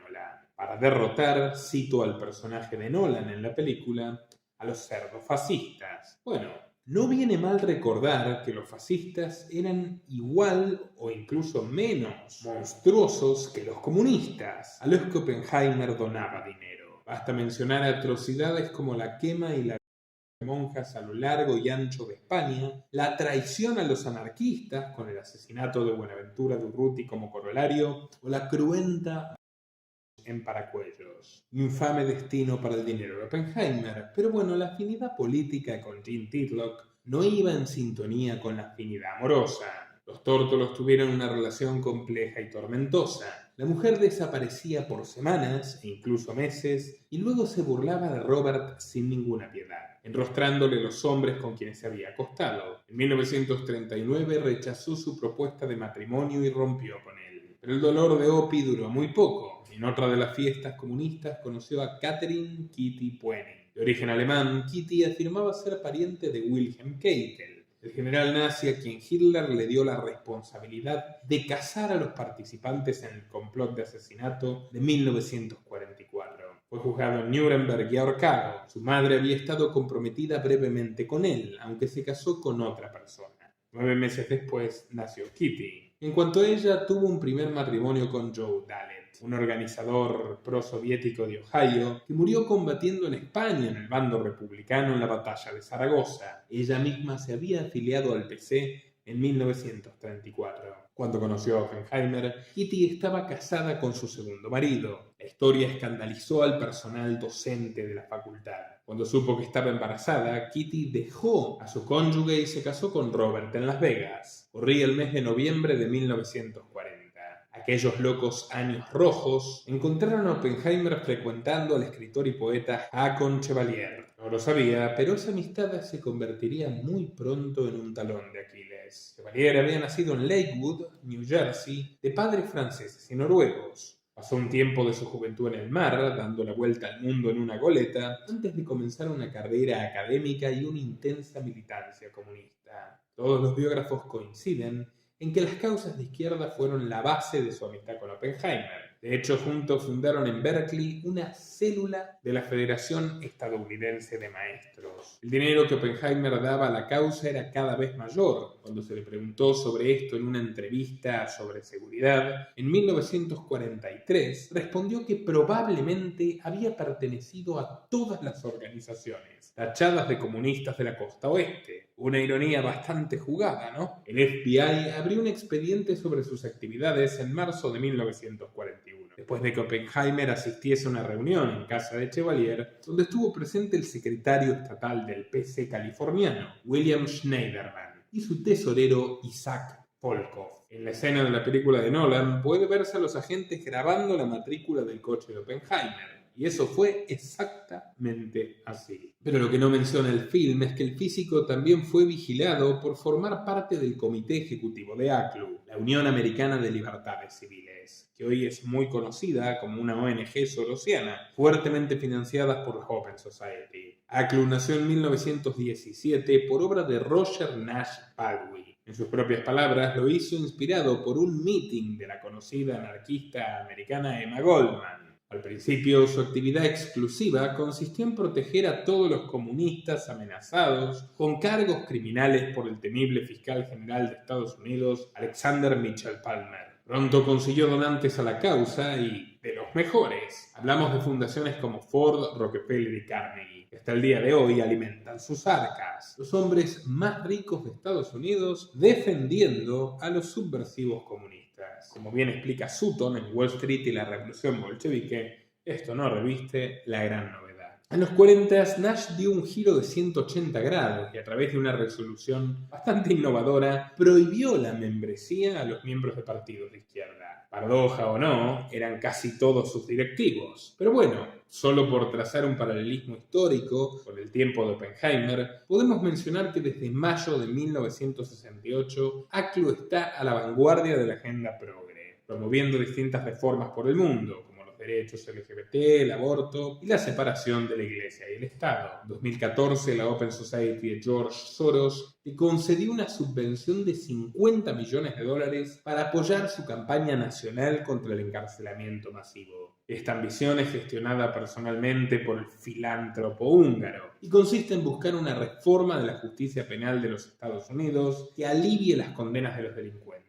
para derrotar, cito al personaje de Nolan en la película, a los cerdos fascistas. Bueno, no viene mal recordar que los fascistas eran igual o incluso menos monstruosos que los comunistas, a los que Oppenheimer donaba dinero. Basta mencionar atrocidades como la quema y la monjas a lo largo y ancho de España, la traición a los anarquistas con el asesinato de Buenaventura Durruti como corolario, o la cruenta en Paracuellos. Infame destino para el dinero de Oppenheimer, pero bueno, la afinidad política con Jean Titlock no iba en sintonía con la afinidad amorosa. Los tórtolos tuvieron una relación compleja y tormentosa. La mujer desaparecía por semanas e incluso meses y luego se burlaba de Robert sin ninguna piedad, enrostrándole los hombres con quienes se había acostado. En 1939 rechazó su propuesta de matrimonio y rompió con él. Pero el dolor de Opie duró muy poco. En otra de las fiestas comunistas conoció a Catherine Kitty Puening. De origen alemán, Kitty afirmaba ser pariente de Wilhelm Keitel, el general nazi a quien Hitler le dio la responsabilidad de cazar a los participantes en el complot de asesinato de 1944. Fue juzgado en Nuremberg y ahorcado. Su madre había estado comprometida brevemente con él, aunque se casó con otra persona. 9 meses después nació Kitty. En cuanto a ella, tuvo un primer matrimonio con Joe Dalet, un organizador prosoviético de Ohio que murió combatiendo en España en el bando republicano en la batalla de Zaragoza. Ella misma se había afiliado al PC en 1934. Cuando conoció a Oppenheimer, Kitty estaba casada con su segundo marido. La historia escandalizó al personal docente de la facultad. Cuando supo que estaba embarazada, Kitty dejó a su cónyuge y se casó con Robert en Las Vegas. Corría el mes de noviembre de 1940. Aquellos locos años rojos encontraron a Oppenheimer frecuentando al escritor y poeta Hakon Chevalier. No lo sabía, pero esa amistad se convertiría muy pronto en un talón de Aquiles. Chevalier había nacido en Lakewood, New Jersey, de padres franceses y noruegos. Pasó un tiempo de su juventud en el mar, dando la vuelta al mundo en una goleta, antes de comenzar una carrera académica y una intensa militancia comunista. Todos los biógrafos coinciden en que las causas de izquierda fueron la base de su amistad con Oppenheimer. De hecho, juntos fundaron en Berkeley una célula de la Federación Estadounidense de Maestros. El dinero que Oppenheimer daba a la causa era cada vez mayor. Cuando se le preguntó sobre esto en una entrevista sobre seguridad, en 1943, respondió que probablemente había pertenecido a todas las organizaciones tachadas de comunistas de la costa oeste. Una ironía bastante jugada, ¿no? El FBI abrió un expediente sobre sus actividades en marzo de 1941, después de que Oppenheimer asistiese a una reunión en casa de Chevalier, donde estuvo presente el secretario estatal del PC californiano, William Schneiderman, y su tesorero Isaac Volkov. En la escena de la película de Nolan puede verse a los agentes grabando la matrícula del coche de Oppenheimer. Y eso fue exactamente así. Pero lo que no menciona el film es que el físico también fue vigilado por formar parte del comité ejecutivo de ACLU, la Unión Americana de Libertades Civiles, que hoy es muy conocida como una ONG sorosiana, fuertemente financiada por la Open Society. ACLU nació en 1917 por obra de Roger Nash Baldwin. En sus propias palabras, lo hizo inspirado por un meeting de la conocida anarquista americana Emma Goldman. Al principio, su actividad exclusiva consistió en proteger a todos los comunistas amenazados con cargos criminales por el temible fiscal general de Estados Unidos, Alexander Mitchell Palmer. Pronto consiguió donantes a la causa y de los mejores. Hablamos de fundaciones como Ford, Rockefeller y Carnegie, que hasta el día de hoy alimentan sus arcas. Los hombres más ricos de Estados Unidos defendiendo a los subversivos comunistas. Como bien explica Sutton en Wall Street y la Revolución Bolchevique, esto no reviste la gran novedad. A los 40, Nash dio un giro de 180 grados y a través de una resolución bastante innovadora prohibió la membresía a los miembros de partidos de izquierda. Paradoja o no, eran casi todos sus directivos. Pero bueno, solo por trazar un paralelismo histórico con el tiempo de Oppenheimer, podemos mencionar que desde mayo de 1968, ACLU está a la vanguardia de la agenda progre, promoviendo distintas reformas por el mundo, derechos LGBT, el aborto y la separación de la Iglesia y el Estado. En 2014, la Open Society de George Soros le concedió una subvención de $50 millones para apoyar su campaña nacional contra el encarcelamiento masivo. Esta ambición es gestionada personalmente por el filántropo húngaro y consiste en buscar una reforma de la justicia penal de los Estados Unidos que alivie las condenas de los delincuentes,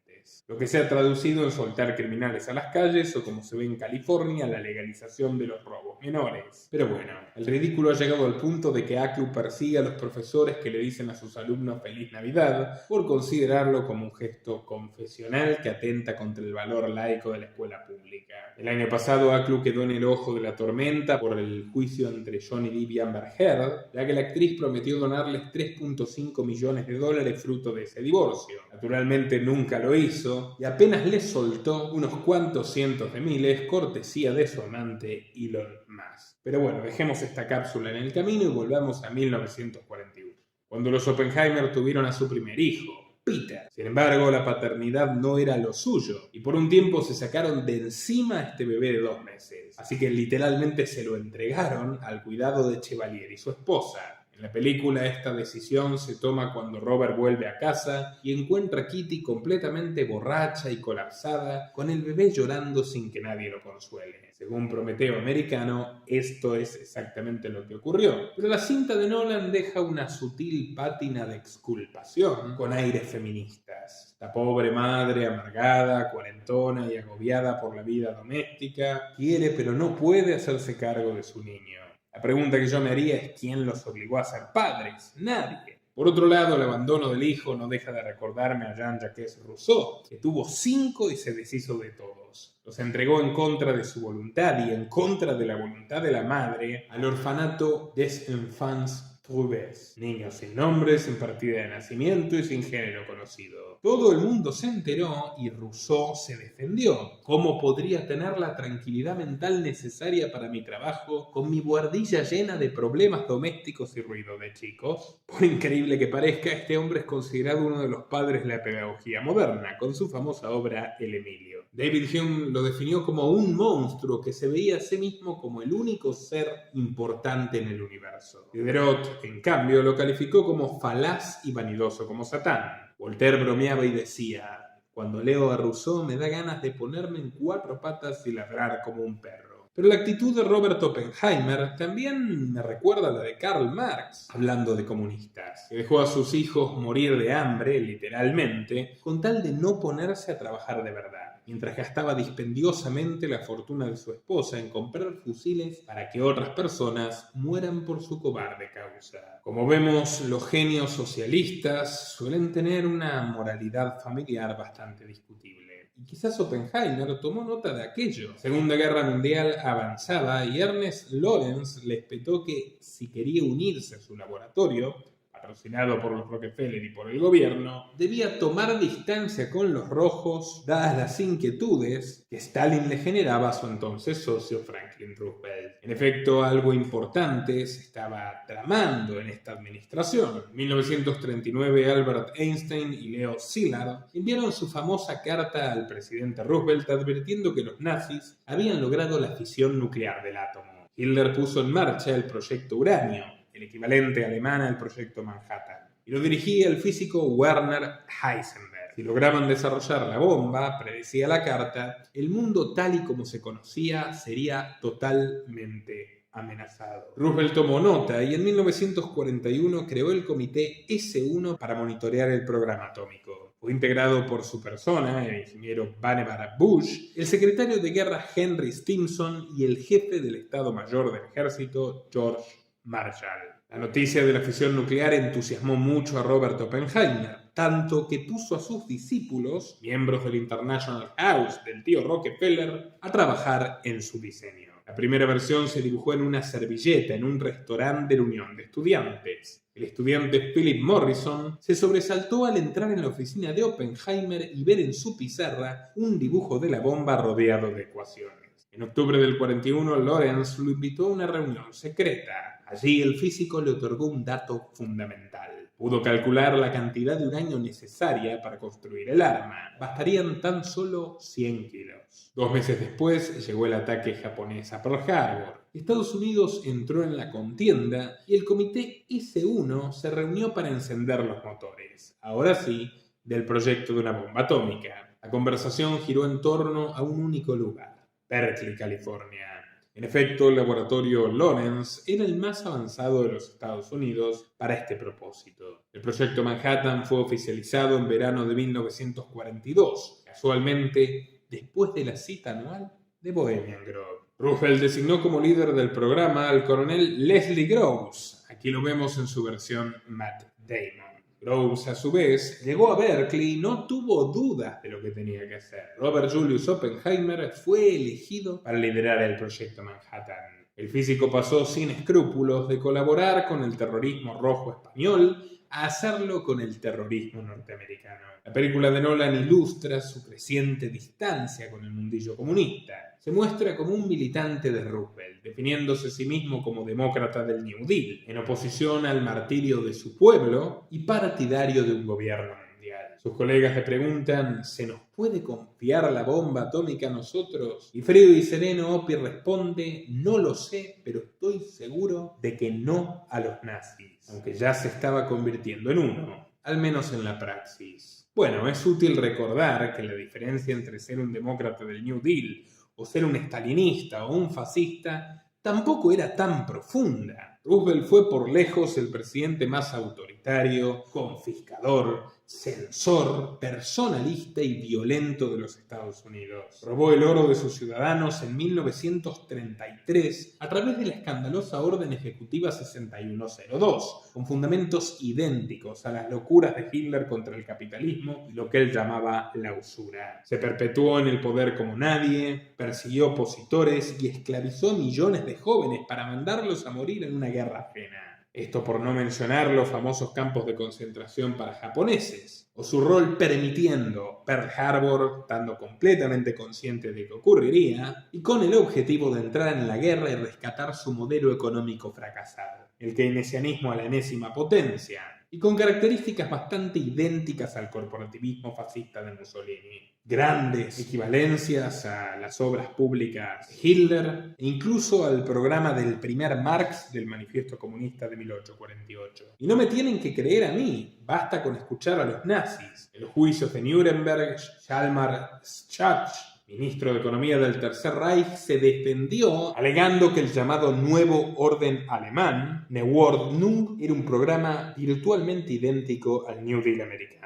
lo que se ha traducido en soltar criminales a las calles o, como se ve en California, la legalización de los robos menores. Pero bueno, el ridículo ha llegado al punto de que ACLU persigue a los profesores que le dicen a sus alumnos Feliz Navidad por considerarlo como un gesto confesional que atenta contra el valor laico de la escuela pública. El año pasado ACLU quedó en el ojo de la tormenta por el juicio entre Johnny Depp y Amber Heard, ya que la actriz prometió donarles $3.5 millones fruto de ese divorcio. Naturalmente nunca lo hizo y apenas les soltó unos cuantos cientos de miles cortesía de su amante Elon Musk. Pero bueno, dejemos esta cápsula en el camino y volvamos a 1941, cuando los Oppenheimer tuvieron a su primer hijo, Peter. Sin embargo, la paternidad no era lo suyo y por un tiempo se sacaron de encima a este bebé de 2 meses. Así que literalmente se lo entregaron al cuidado de Chevalier y su esposa. En la película esta decisión se toma cuando Robert vuelve a casa y encuentra a Kitty completamente borracha y colapsada, con el bebé llorando sin que nadie lo consuele. Según Prometeo Americano, esto es exactamente lo que ocurrió. Pero la cinta de Nolan deja una sutil pátina de exculpación con aires feministas. La pobre madre, amargada, cuarentona y agobiada por la vida doméstica, quiere pero no puede hacerse cargo de su niño. La pregunta que yo me haría es ¿quién los obligó a ser padres? Nadie. Por otro lado, el abandono del hijo no deja de recordarme a Jean-Jacques Rousseau, que tuvo 5 y se deshizo de todos. Los entregó en contra de su voluntad y en contra de la voluntad de la madre al orfanato des Enfants Trouvés, niños sin nombre, sin partida de nacimiento y sin género conocido. Todo el mundo se enteró y Rousseau se defendió. ¿Cómo podría tener la tranquilidad mental necesaria para mi trabajo con mi buhardilla llena de problemas domésticos y ruido de chicos? Por increíble que parezca, este hombre es considerado uno de los padres de la pedagogía moderna, con su famosa obra El Emilio. David Hume lo definió como un monstruo que se veía a sí mismo como el único ser importante en el universo. Diderot, en cambio, lo calificó como falaz y vanidoso como Satán. Voltaire bromeaba y decía: cuando leo a Rousseau me da ganas de ponerme en 4 patas y ladrar como un perro. Pero la actitud de Robert Oppenheimer también me recuerda a la de Karl Marx, hablando de comunistas, que dejó a sus hijos morir de hambre, literalmente, con tal de no ponerse a trabajar de verdad, mientras gastaba dispendiosamente la fortuna de su esposa en comprar fusiles para que otras personas mueran por su cobarde causa. Como vemos, los genios socialistas suelen tener una moralidad familiar bastante discutible. Y quizás Oppenheimer tomó nota de aquello. La Segunda Guerra Mundial avanzaba y Ernest Lawrence le espetó que si quería unirse a su laboratorio, patrocinado por los Rockefeller y por el gobierno, debía tomar distancia con los rojos, dadas las inquietudes que Stalin le generaba a su entonces socio Franklin Roosevelt. En efecto, algo importante se estaba tramando en esta administración. En 1939, Albert Einstein y Leo Szilard enviaron su famosa carta al presidente Roosevelt advirtiendo que los nazis habían logrado la fisión nuclear del átomo. Hitler puso en marcha el proyecto Uranio, el equivalente alemán al proyecto Manhattan, y lo dirigía el físico Werner Heisenberg. Si lograban desarrollar la bomba, predecía la carta, el mundo tal y como se conocía sería totalmente amenazado. Roosevelt tomó nota y en 1941 creó el comité S1 para monitorear el programa atómico. Fue integrado por su persona, el ingeniero Vannevar Bush, el secretario de guerra Henry Stimson y el jefe del Estado Mayor del Ejército George Marshall. La noticia de la fisión nuclear entusiasmó mucho a Robert Oppenheimer, tanto que puso a sus discípulos, miembros del International House del tío Rockefeller, a trabajar en su diseño. La La primera versión se dibujó en una servilleta en un restaurante de la Unión de Estudiantes. El estudiante Philip Morrison se sobresaltó al entrar en la oficina de Oppenheimer y ver en su pizarra un dibujo de la bomba rodeado de ecuaciones. En octubre del 41, Lawrence lo invitó a una reunión secreta. Allí el físico le otorgó un dato fundamental. Pudo calcular la cantidad de uranio necesaria para construir el arma. Bastarían tan solo 100 kilos. 2 meses después llegó el ataque japonés a Pearl Harbor. Estados Unidos entró en la contienda y el comité S1 se reunió para encender los motores. Ahora sí, del proyecto de una bomba atómica. La conversación giró en torno a un único lugar: Berkeley, California. En efecto, el laboratorio Lawrence era el más avanzado de los Estados Unidos para este propósito. El proyecto Manhattan fue oficializado en verano de 1942, casualmente después de la cita anual de Bohemian Grove. Roosevelt designó como líder del programa al coronel Leslie Groves. Aquí lo vemos en su versión Matt Damon. Groves, a su vez, llegó a Berkeley y no tuvo dudas de lo que tenía que hacer. Robert Julius Oppenheimer fue elegido para liderar el proyecto Manhattan. El físico pasó sin escrúpulos de colaborar con el terrorismo rojo español a hacerlo con el terrorismo norteamericano. La película de Nolan ilustra su creciente distancia con el mundillo comunista. Se muestra como un militante de Roosevelt, definiéndose a sí mismo como demócrata del New Deal, en oposición al martirio de su pueblo y partidario de un gobierno mundial. Sus colegas le preguntan: ¿se nos puede confiar la bomba atómica a nosotros? Y frío y sereno Opie responde: no lo sé, pero estoy seguro de que no a los nazis, aunque ya se estaba convirtiendo en uno, al menos en la praxis. Bueno, es útil recordar que la diferencia entre ser un demócrata del New Deal o ser un estalinista o un fascista tampoco era tan profunda. Roosevelt fue por lejos el presidente más autoritario, confiscador, censor, personalista y violento de los Estados Unidos. Robó el oro de sus ciudadanos en 1933 a través de la escandalosa Orden Ejecutiva 6102, con fundamentos idénticos a las locuras de Hitler contra el capitalismo y lo que él llamaba la usura. Se perpetuó en el poder como nadie, persiguió opositores y esclavizó a millones de jóvenes para mandarlos a morir en una guerra ajena. Esto por no mencionar los famosos campos de concentración para japoneses, o su rol permitiendo Pearl Harbor, estando completamente consciente de que ocurriría, y con el objetivo de entrar en la guerra y rescatar su modelo económico fracasado, el keynesianismo a la enésima potencia, y con características bastante idénticas al corporativismo fascista de Mussolini. Grandes equivalencias a las obras públicas de Hitler e incluso al programa del primer Marx del Manifiesto Comunista de 1848. Y no me tienen que creer a mí, basta con escuchar a los nazis. En los juicios de Nuremberg, Hjalmar Schacht, ministro de Economía del Tercer Reich, se defendió alegando que el llamado Nuevo Orden Alemán, Neue Ordnung, era un programa virtualmente idéntico al New Deal americano.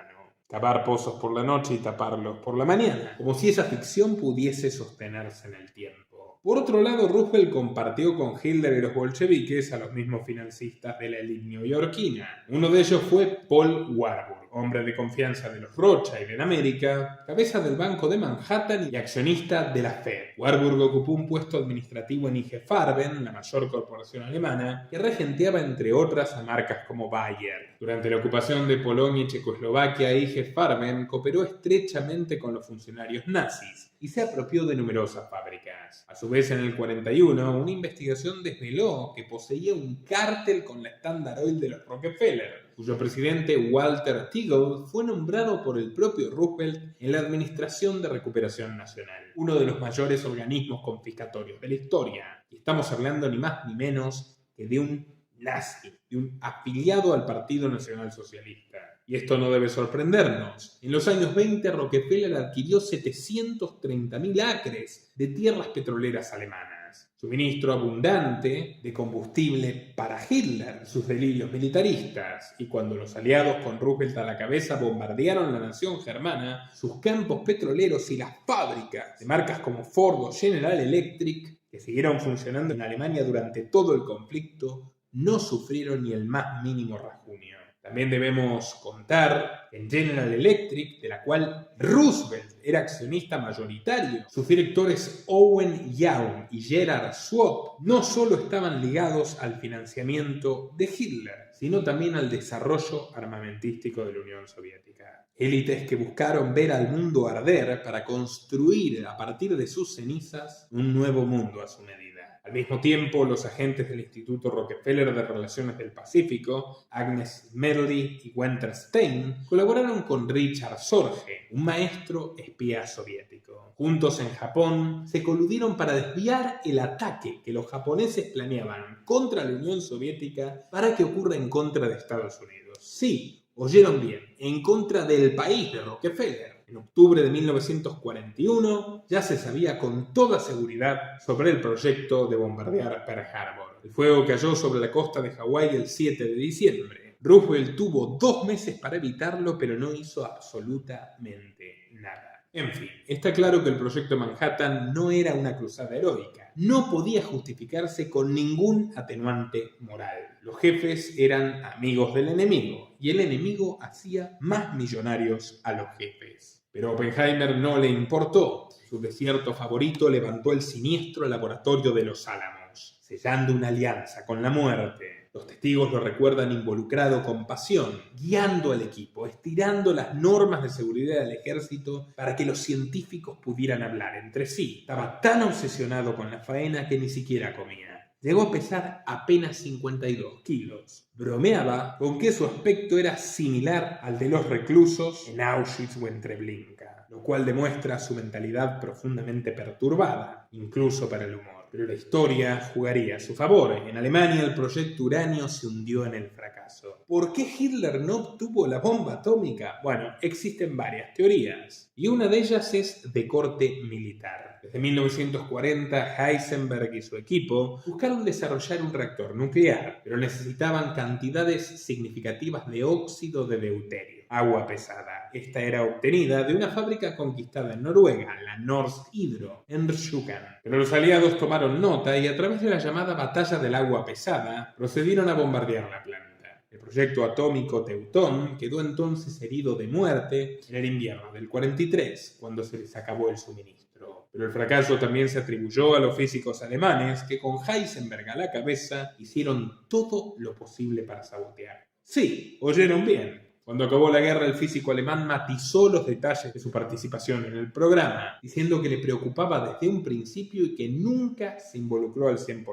Cavar pozos por la noche y taparlos por la mañana, como si esa ficción pudiese sostenerse en el tiempo. Por otro lado, Roosevelt compartió con Hitler y los bolcheviques a los mismos financistas de la élite neoyorquina. Uno de ellos fue Paul Warburg, hombre de confianza de los Rothschild en América, cabeza del Banco de Manhattan y accionista de la Fed. Warburg ocupó un puesto administrativo en IG Farben, la mayor corporación alemana, que regenteaba entre otras a marcas como Bayer. Durante la ocupación de Polonia y Checoslovaquia, IG Farben cooperó estrechamente con los funcionarios nazis y se apropió de numerosas fábricas. A su vez, en el 41, una investigación desveló que poseía un cártel con la Standard Oil de los Rockefeller, cuyo presidente Walter Teagle fue nombrado por el propio Roosevelt en la Administración de Recuperación Nacional, uno de los mayores organismos confiscatorios de la historia. Y estamos hablando ni más ni menos que de un nazi, de un afiliado al Partido Nacional Socialista. Y esto no debe sorprendernos. En los años 20, Rockefeller adquirió 730.000 acres de tierras petroleras alemanas, suministro abundante de combustible para Hitler y sus delirios militaristas. Y cuando los aliados con Roosevelt a la cabeza bombardearon la nación germana, sus campos petroleros y las fábricas de marcas como Ford o General Electric, que siguieron funcionando en Alemania durante todo el conflicto, no sufrieron ni el más mínimo rasguño. También debemos contar que en General Electric, de la cual Roosevelt era accionista mayoritario, sus directores Owen Young y Gerard Schwab no solo estaban ligados al financiamiento de Hitler, sino también al desarrollo armamentístico de la Unión Soviética. Élites que buscaron ver al mundo arder para construir a partir de sus cenizas un nuevo mundo a su medida. Al mismo tiempo, los agentes del Instituto Rockefeller de Relaciones del Pacífico, Agnes Medley y Wenther Stein, colaboraron con Richard Sorge, un maestro espía soviético. Juntos en Japón, se coludieron para desviar el ataque que los japoneses planeaban contra la Unión Soviética para que ocurra en contra de Estados Unidos. Sí, oyeron bien, en contra del país de Rockefeller. En octubre de 1941 ya se sabía con toda seguridad sobre el proyecto de bombardear Pearl Harbor. El fuego cayó sobre la costa de Hawái el 7 de diciembre. Roosevelt tuvo 2 meses para evitarlo, pero no hizo absolutamente nada. En fin, está claro que el proyecto Manhattan no era una cruzada heroica. No podía justificarse con ningún atenuante moral. Los jefes eran amigos del enemigo y el enemigo hacía más millonarios a los jefes. Pero a Oppenheimer no le importó. Su desierto favorito levantó el siniestro laboratorio de los Álamos, sellando una alianza con la muerte. Los testigos lo recuerdan involucrado con pasión, guiando al equipo, estirando las normas de seguridad del ejército para que los científicos pudieran hablar entre sí. Estaba tan obsesionado con la faena que ni siquiera comía. Llegó a pesar apenas 52 kilos. Bromeaba con que su aspecto era similar al de los reclusos en Auschwitz o en Treblinka, lo cual demuestra su mentalidad profundamente perturbada, incluso para el humor. Pero la historia jugaría a su favor. En Alemania el proyecto Uranio se hundió en el fracaso. ¿Por qué Hitler no obtuvo la bomba atómica? Bueno, existen varias teorías, y una de ellas es de corte militar. Desde 1940, Heisenberg y su equipo buscaron desarrollar un reactor nuclear, pero necesitaban cantidades significativas de óxido de deuterio, agua pesada. Esta era obtenida de una fábrica conquistada en Noruega, la Norsk Hydro, en Rjukan. Pero los aliados tomaron nota y a través de la llamada Batalla del Agua Pesada, procedieron a bombardear la planta. El proyecto atómico Teutón quedó entonces herido de muerte en el invierno del 43, cuando se les acabó el suministro. Pero el fracaso también se atribuyó a los físicos alemanes que, con Heisenberg a la cabeza, hicieron todo lo posible para sabotear. Sí, oyeron bien. Cuando acabó la guerra, el físico alemán matizó los detalles de su participación en el programa, diciendo que le preocupaba desde un principio y que nunca se involucró al 100%.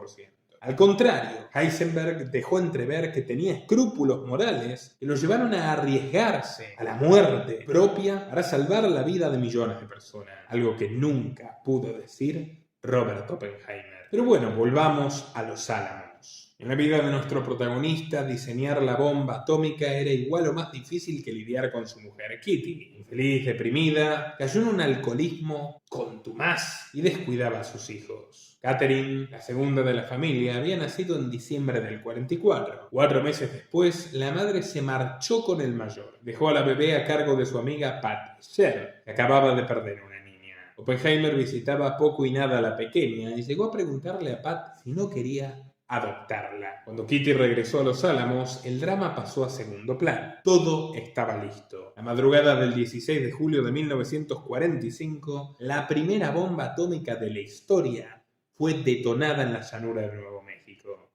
Al contrario, Heisenberg dejó entrever que tenía escrúpulos morales que lo llevaron a arriesgarse a la muerte propia para salvar la vida de millones de personas, algo que nunca pudo decir Robert Oppenheimer. Pero bueno, volvamos a los Álamos. En la vida de nuestro protagonista, diseñar la bomba atómica era igual o más difícil que lidiar con su mujer Kitty. Infeliz, deprimida, cayó en un alcoholismo contumaz y descuidaba a sus hijos. Catherine, la segunda de la familia, había nacido en diciembre del 44. 4 meses después, la madre se marchó con el mayor. Dejó a la bebé a cargo de su amiga Pat Sher, que acababa de perder una niña. Oppenheimer visitaba poco y nada a la pequeña y llegó a preguntarle a Pat si no quería adoptarla. Cuando Kitty regresó a Los Álamos, el drama pasó a segundo plano. Todo estaba listo. La madrugada del 16 de julio de 1945, la primera bomba atómica de la historia fue detonada en la llanura de Nuevo México.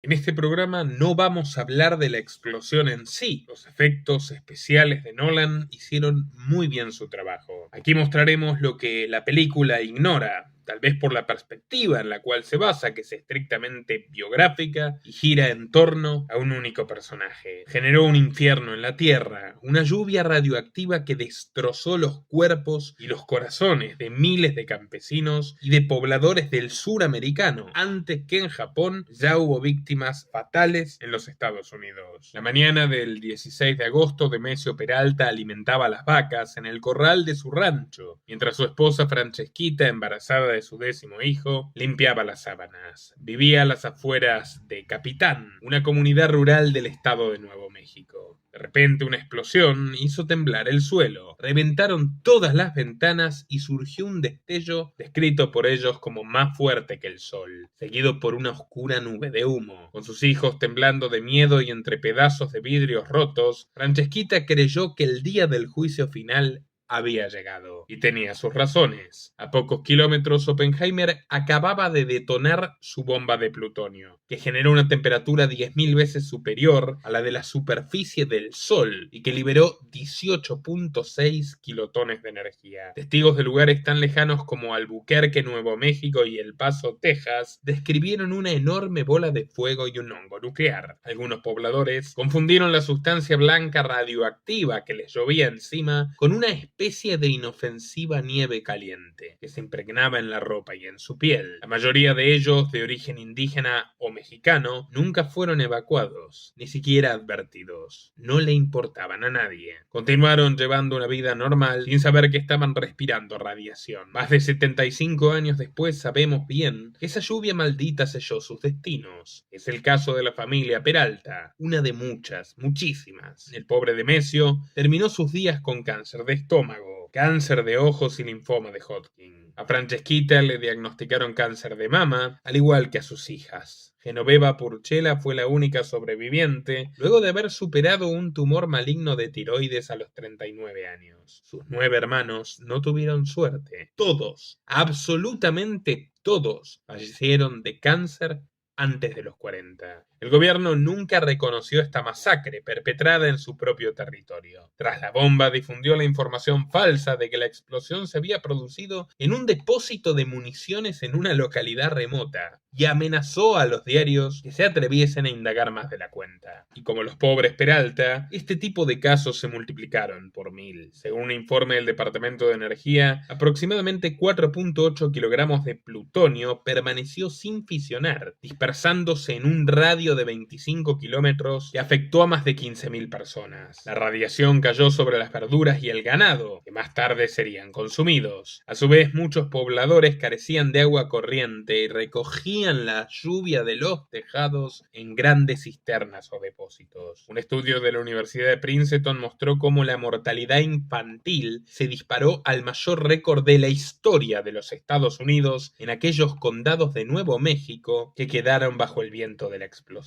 En este programa no vamos a hablar de la explosión en sí. Los efectos especiales de Nolan hicieron muy bien su trabajo. Aquí mostraremos lo que la película ignora, tal vez por la perspectiva en la cual se basa, que es estrictamente biográfica y gira en torno a un único personaje. Generó un infierno en la Tierra, una lluvia radioactiva que destrozó los cuerpos y los corazones de miles de campesinos y de pobladores del sur americano, antes que en Japón ya hubo víctimas fatales en los Estados Unidos. La mañana del 16 de agosto, Demesio Peralta alimentaba a las vacas en el corral de su rancho, mientras su esposa Francesquita, embarazada embarazada de su 10º hijo, limpiaba las sábanas. Vivía a las afueras de Capitán, una comunidad rural del estado de Nuevo México. De repente una explosión hizo temblar el suelo, reventaron todas las ventanas y surgió un destello descrito por ellos como más fuerte que el sol, seguido por una oscura nube de humo. Con sus hijos temblando de miedo y entre pedazos de vidrios rotos, Francesquita creyó que el día del juicio final había llegado, y tenía sus razones. A pocos kilómetros, Oppenheimer acababa de detonar su bomba de plutonio, que generó una temperatura 10.000 veces superior a la de la superficie del Sol y que liberó 18.6 kilotones de energía. Testigos de lugares tan lejanos como Albuquerque, Nuevo México y El Paso, Texas, describieron una enorme bola de fuego y un hongo nuclear. Algunos pobladores confundieron la sustancia blanca radioactiva que les llovía encima con una especie de inofensiva nieve caliente que se impregnaba en la ropa y en su piel. La mayoría de ellos, de origen indígena o mexicano, nunca fueron evacuados, ni siquiera advertidos. No le importaban a nadie. Continuaron llevando una vida normal sin saber que estaban respirando radiación. Más de 75 años después sabemos bien que esa lluvia maldita selló sus destinos. Es el caso de la familia Peralta, una de muchas, muchísimas. El pobre Demesio terminó sus días con cáncer de estómago, cáncer de ojos y linfoma de Hodgkin. A Francesquita le diagnosticaron cáncer de mama, al igual que a sus hijas. Genoveva Purchela fue la única sobreviviente, luego de haber superado un tumor maligno de tiroides a los 39 años. Sus 9 hermanos no tuvieron suerte. Todos, absolutamente todos, fallecieron de cáncer antes de los 40. El gobierno nunca reconoció esta masacre perpetrada en su propio territorio. Tras la bomba difundió la información falsa de que la explosión se había producido en un depósito de municiones en una localidad remota y amenazó a los diarios que se atreviesen a indagar más de la cuenta. Y como los pobres Peralta, este tipo de casos se multiplicaron por 1000. Según un informe del Departamento de Energía, aproximadamente 4.8 kilogramos de plutonio permaneció sin fisionar, dispersándose en un radio de 25 kilómetros que afectó a más de 15.000 personas. La radiación cayó sobre las verduras y el ganado, que más tarde serían consumidos. A su vez, muchos pobladores carecían de agua corriente y recogían la lluvia de los tejados en grandes cisternas o depósitos. Un estudio de la Universidad de Princeton mostró cómo la mortalidad infantil se disparó al mayor récord de la historia de los Estados Unidos en aquellos condados de Nuevo México que quedaron bajo el viento de la explosión.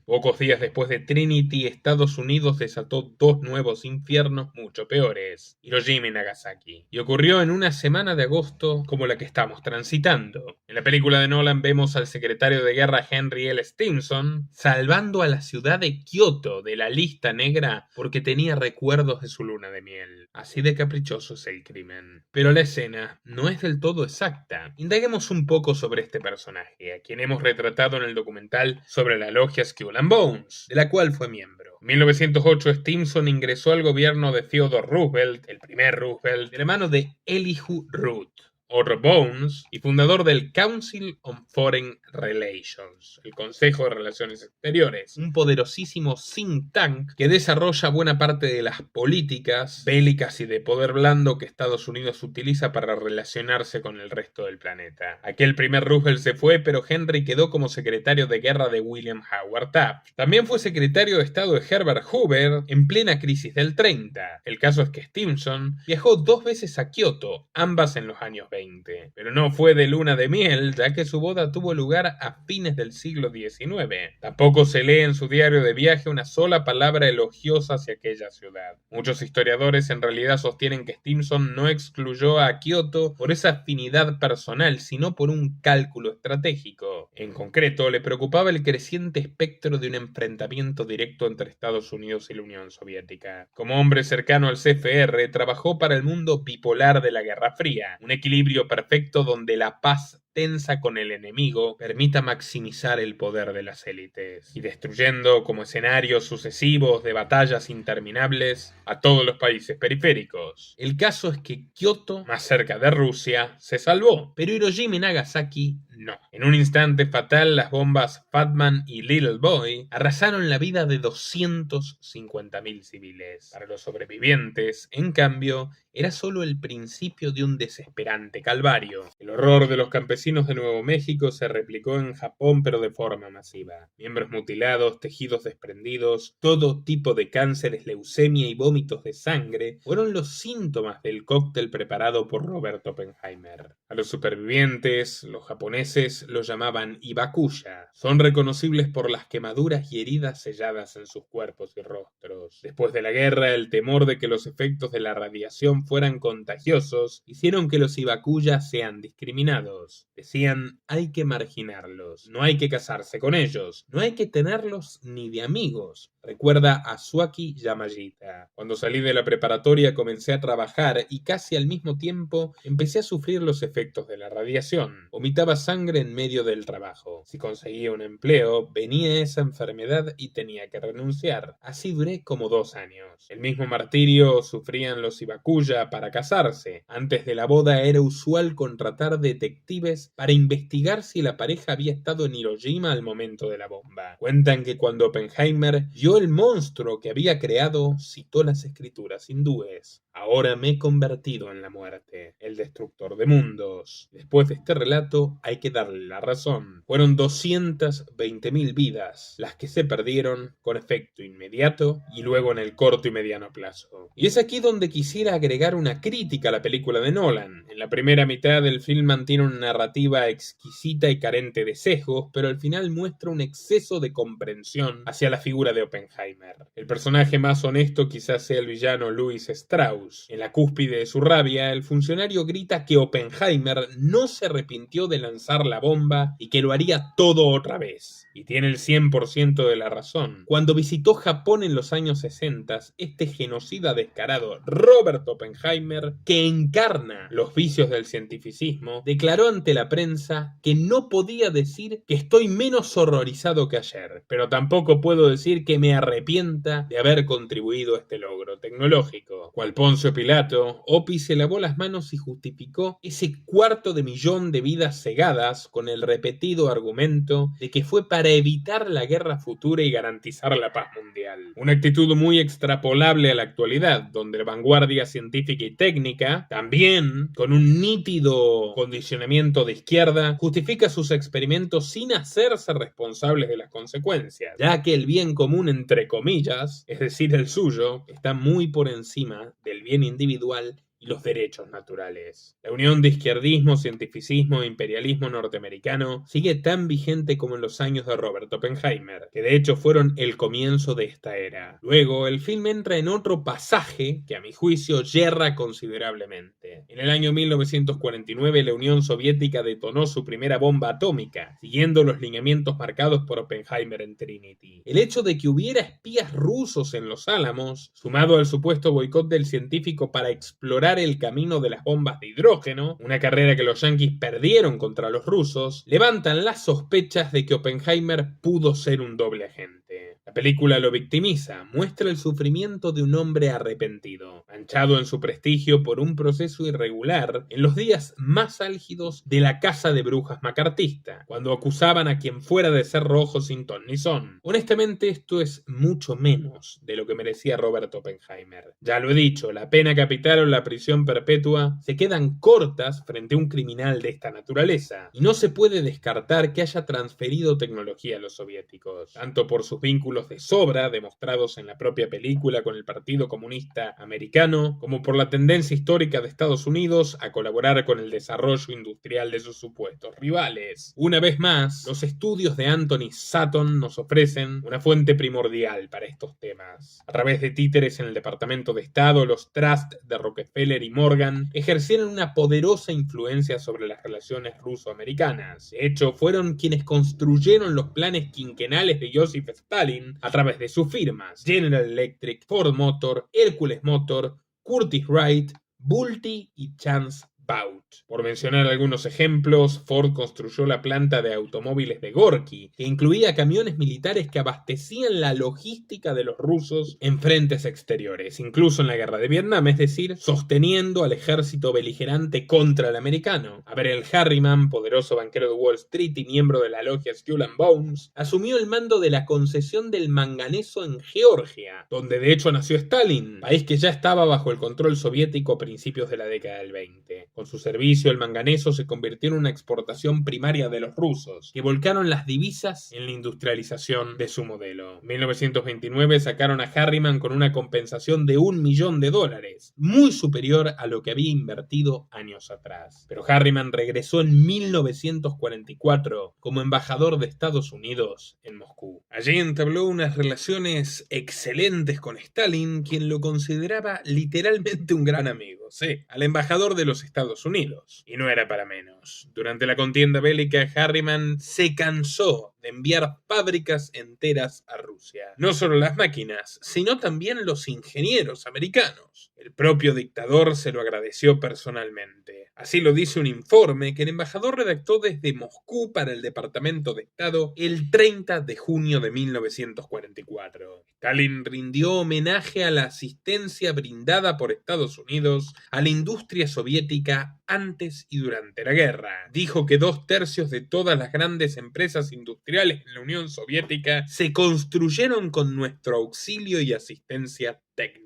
Pocos días después de Trinity, Estados Unidos desató 2 nuevos infiernos mucho peores, Hiroshima y Nagasaki, y ocurrió en una semana de agosto como la que estamos transitando. En la película de Nolan vemos al secretario de guerra Henry L. Stimson salvando a la ciudad de Kioto de la lista negra porque tenía recuerdos de su luna de miel. Así de caprichoso es el crimen. Pero la escena no es del todo exacta. Indaguemos un poco sobre este personaje, a quien hemos retratado en el documental sobre la logia Skull and Bones, de la cual fue miembro. En 1908, Stimson ingresó al gobierno de Theodore Roosevelt, el primer Roosevelt, de la mano de Elihu Root, Otto Bones, y fundador del Council on Foreign Relations, el Consejo de Relaciones Exteriores, un poderosísimo think tank que desarrolla buena parte de las políticas bélicas y de poder blando que Estados Unidos utiliza para relacionarse con el resto del planeta. Aquel primer Roosevelt se fue, pero Henry quedó como secretario de guerra de William Howard Taft. También fue secretario de Estado de Herbert Hoover en plena crisis del 30. El caso es que Stimson viajó 2 veces a Kioto, ambas en los años 20. Pero no fue de luna de miel, ya que su boda tuvo lugar a fines del siglo XIX. Tampoco se lee en su diario de viaje una sola palabra elogiosa hacia aquella ciudad. Muchos historiadores en realidad sostienen que Stimson no excluyó a Kioto por esa afinidad personal, sino por un cálculo estratégico. En concreto, le preocupaba el creciente espectro de un enfrentamiento directo entre Estados Unidos y la Unión Soviética. Como hombre cercano al CFR, trabajó para el mundo bipolar de la Guerra Fría, un equilibrio perfecto donde la paz tensa con el enemigo permita maximizar el poder de las élites, y destruyendo como escenarios sucesivos de batallas interminables a todos los países periféricos. El caso es que Kioto, más cerca de Rusia, se salvó, pero Hiroshima y Nagasaki no. En un instante fatal, las bombas Fatman y Little Boy arrasaron la vida de 250.000 civiles. Para los sobrevivientes, en cambio, era solo el principio de un desesperante calvario. El horror de los campesinos de Nuevo México se replicó en Japón, pero de forma masiva. Miembros mutilados, tejidos desprendidos, todo tipo de cánceres, leucemia y vómitos de sangre fueron los síntomas del cóctel preparado por Robert Oppenheimer. A los supervivientes, los japoneses los llamaban Ibakuya. Son reconocibles por las quemaduras y heridas selladas en sus cuerpos y rostros. Después de la guerra, el temor de que los efectos de la radiación fueran contagiosos hicieron que los Ibakuya sean discriminados. Decían, hay que marginarlos, no hay que casarse con ellos, no hay que tenerlos ni de amigos. Recuerda a Suaki Yamashita. Cuando salí de la preparatoria comencé a trabajar y casi al mismo tiempo empecé a sufrir los efectos de la radiación. Vomitaba sangre en medio del trabajo. Si conseguía un empleo, venía esa enfermedad y tenía que renunciar. Así duré como 2 años. El mismo martirio sufrían los Ibakuya para casarse. Antes de la boda era usual contratar detectives para investigar si la pareja había estado en Hiroshima al momento de la bomba. Cuentan que cuando Oppenheimer vio el monstruo que había creado, citó las escrituras hindúes. Ahora me he convertido en la muerte, el destructor de mundos. Después de este relato hay que darle la razón. Fueron 220.000 vidas las que se perdieron con efecto inmediato y luego en el corto y mediano plazo. Y es aquí donde quisiera agregar una crítica a la película de Nolan. En la primera mitad del film mantiene una narrativa exquisita y carente de sesgos, pero al final muestra un exceso de comprensión hacia la figura de Oppenheimer. El personaje más honesto quizás sea el villano Louis Strauss. En la cúspide de su rabia, el funcionario grita que Oppenheimer no se arrepintió de lanzar la bomba y que lo haría todo otra vez. Y tiene el 100% de la razón. Cuando visitó Japón en los años 60, este genocida descarado Robert Oppenheimer, que encarna los vicios del cientificismo, declaró ante la prensa que no podía decir que estoy menos horrorizado que ayer, pero tampoco puedo decir que me arrepienta de haber contribuido a este logro tecnológico. Cual Poncio Pilato, Opie se lavó las manos y justificó ese 250.000 de vidas cegadas con el repetido argumento de que fue para evitar la guerra futura y garantizar la paz mundial. Una actitud muy extrapolable a la actualidad, donde la vanguardia científica y técnica, también con un nítido condicionamiento de izquierda, justifica sus experimentos sin hacerse responsables de las consecuencias, ya que el bien común, entre comillas, es decir, el suyo, está muy por encima del bien individual y los derechos naturales. La unión de izquierdismo, cientificismo e imperialismo norteamericano sigue tan vigente como en los años de Robert Oppenheimer, que de hecho fueron el comienzo de esta era. Luego, el film entra en otro pasaje que a mi juicio yerra considerablemente. En el año 1949, la Unión Soviética detonó su primera bomba atómica, siguiendo los lineamientos marcados por Oppenheimer en Trinity. El hecho de que hubiera espías rusos en los Álamos, sumado al supuesto boicot del científico para explorar el camino de las bombas de hidrógeno, una carrera que los yanquis perdieron contra los rusos, levantan las sospechas de que Oppenheimer pudo ser un doble agente. La película lo victimiza, muestra el sufrimiento de un hombre arrepentido, manchado en su prestigio por un proceso irregular en los días más álgidos de la casa de brujas macartista, cuando acusaban a quien fuera de ser rojo sin ton ni son. Honestamente, esto es mucho menos de lo que merecía Robert Oppenheimer. Ya lo he dicho, la pena capital o la prisión perpetua se quedan cortas frente a un criminal de esta naturaleza, y no se puede descartar que haya transferido tecnología a los soviéticos, tanto por sus vínculos de sobra demostrados en la propia película con el Partido Comunista Americano, como por la tendencia histórica de Estados Unidos a colaborar con el desarrollo industrial de sus supuestos rivales. Una vez más, los estudios de Anthony Sutton nos ofrecen una fuente primordial para estos temas. A través de títeres en el Departamento de Estado, los trusts de Rockefeller y Morgan ejercieron una poderosa influencia sobre las relaciones ruso-americanas. De hecho, fueron quienes construyeron los planes quinquenales de Joseph Stalin a través de sus firmas General Electric, Ford Motor, Hercules Motor, Curtiss-Wright, Vultee y Chance Vought. Por mencionar algunos ejemplos, Ford construyó la planta de automóviles de Gorky, que incluía camiones militares que abastecían la logística de los rusos en frentes exteriores, incluso en la guerra de Vietnam, es decir, sosteniendo al ejército beligerante contra el americano. Averell Harriman, poderoso banquero de Wall Street y miembro de la logia Skull and Bones, asumió el mando de la concesión del manganeso en Georgia, donde de hecho nació Stalin, país que ya estaba bajo el control soviético a principios de la década del 20. Con su servicio, el manganeso se convirtió en una exportación primaria de los rusos, que volcaron las divisas en la industrialización de su modelo. En 1929 sacaron a Harriman con una compensación de $1 millón, muy superior a lo que había invertido años atrás. Pero Harriman regresó en 1944 como embajador de Estados Unidos en Moscú. Allí entabló unas relaciones excelentes con Stalin, quien lo consideraba literalmente un gran amigo, sí, al embajador de los Estados Unidos. Y no era para menos. Durante la contienda bélica, Harriman se cansó de enviar fábricas enteras a Rusia. No solo las máquinas, sino también los ingenieros americanos. El propio dictador se lo agradeció personalmente. Así lo dice un informe que el embajador redactó desde Moscú para el Departamento de Estado el 30 de junio de 1944. Stalin rindió homenaje a la asistencia brindada por Estados Unidos a la industria soviética antes y durante la guerra. Dijo que 2/3 de todas las grandes empresas industriales en la Unión Soviética se construyeron con nuestro auxilio y asistencia técnica.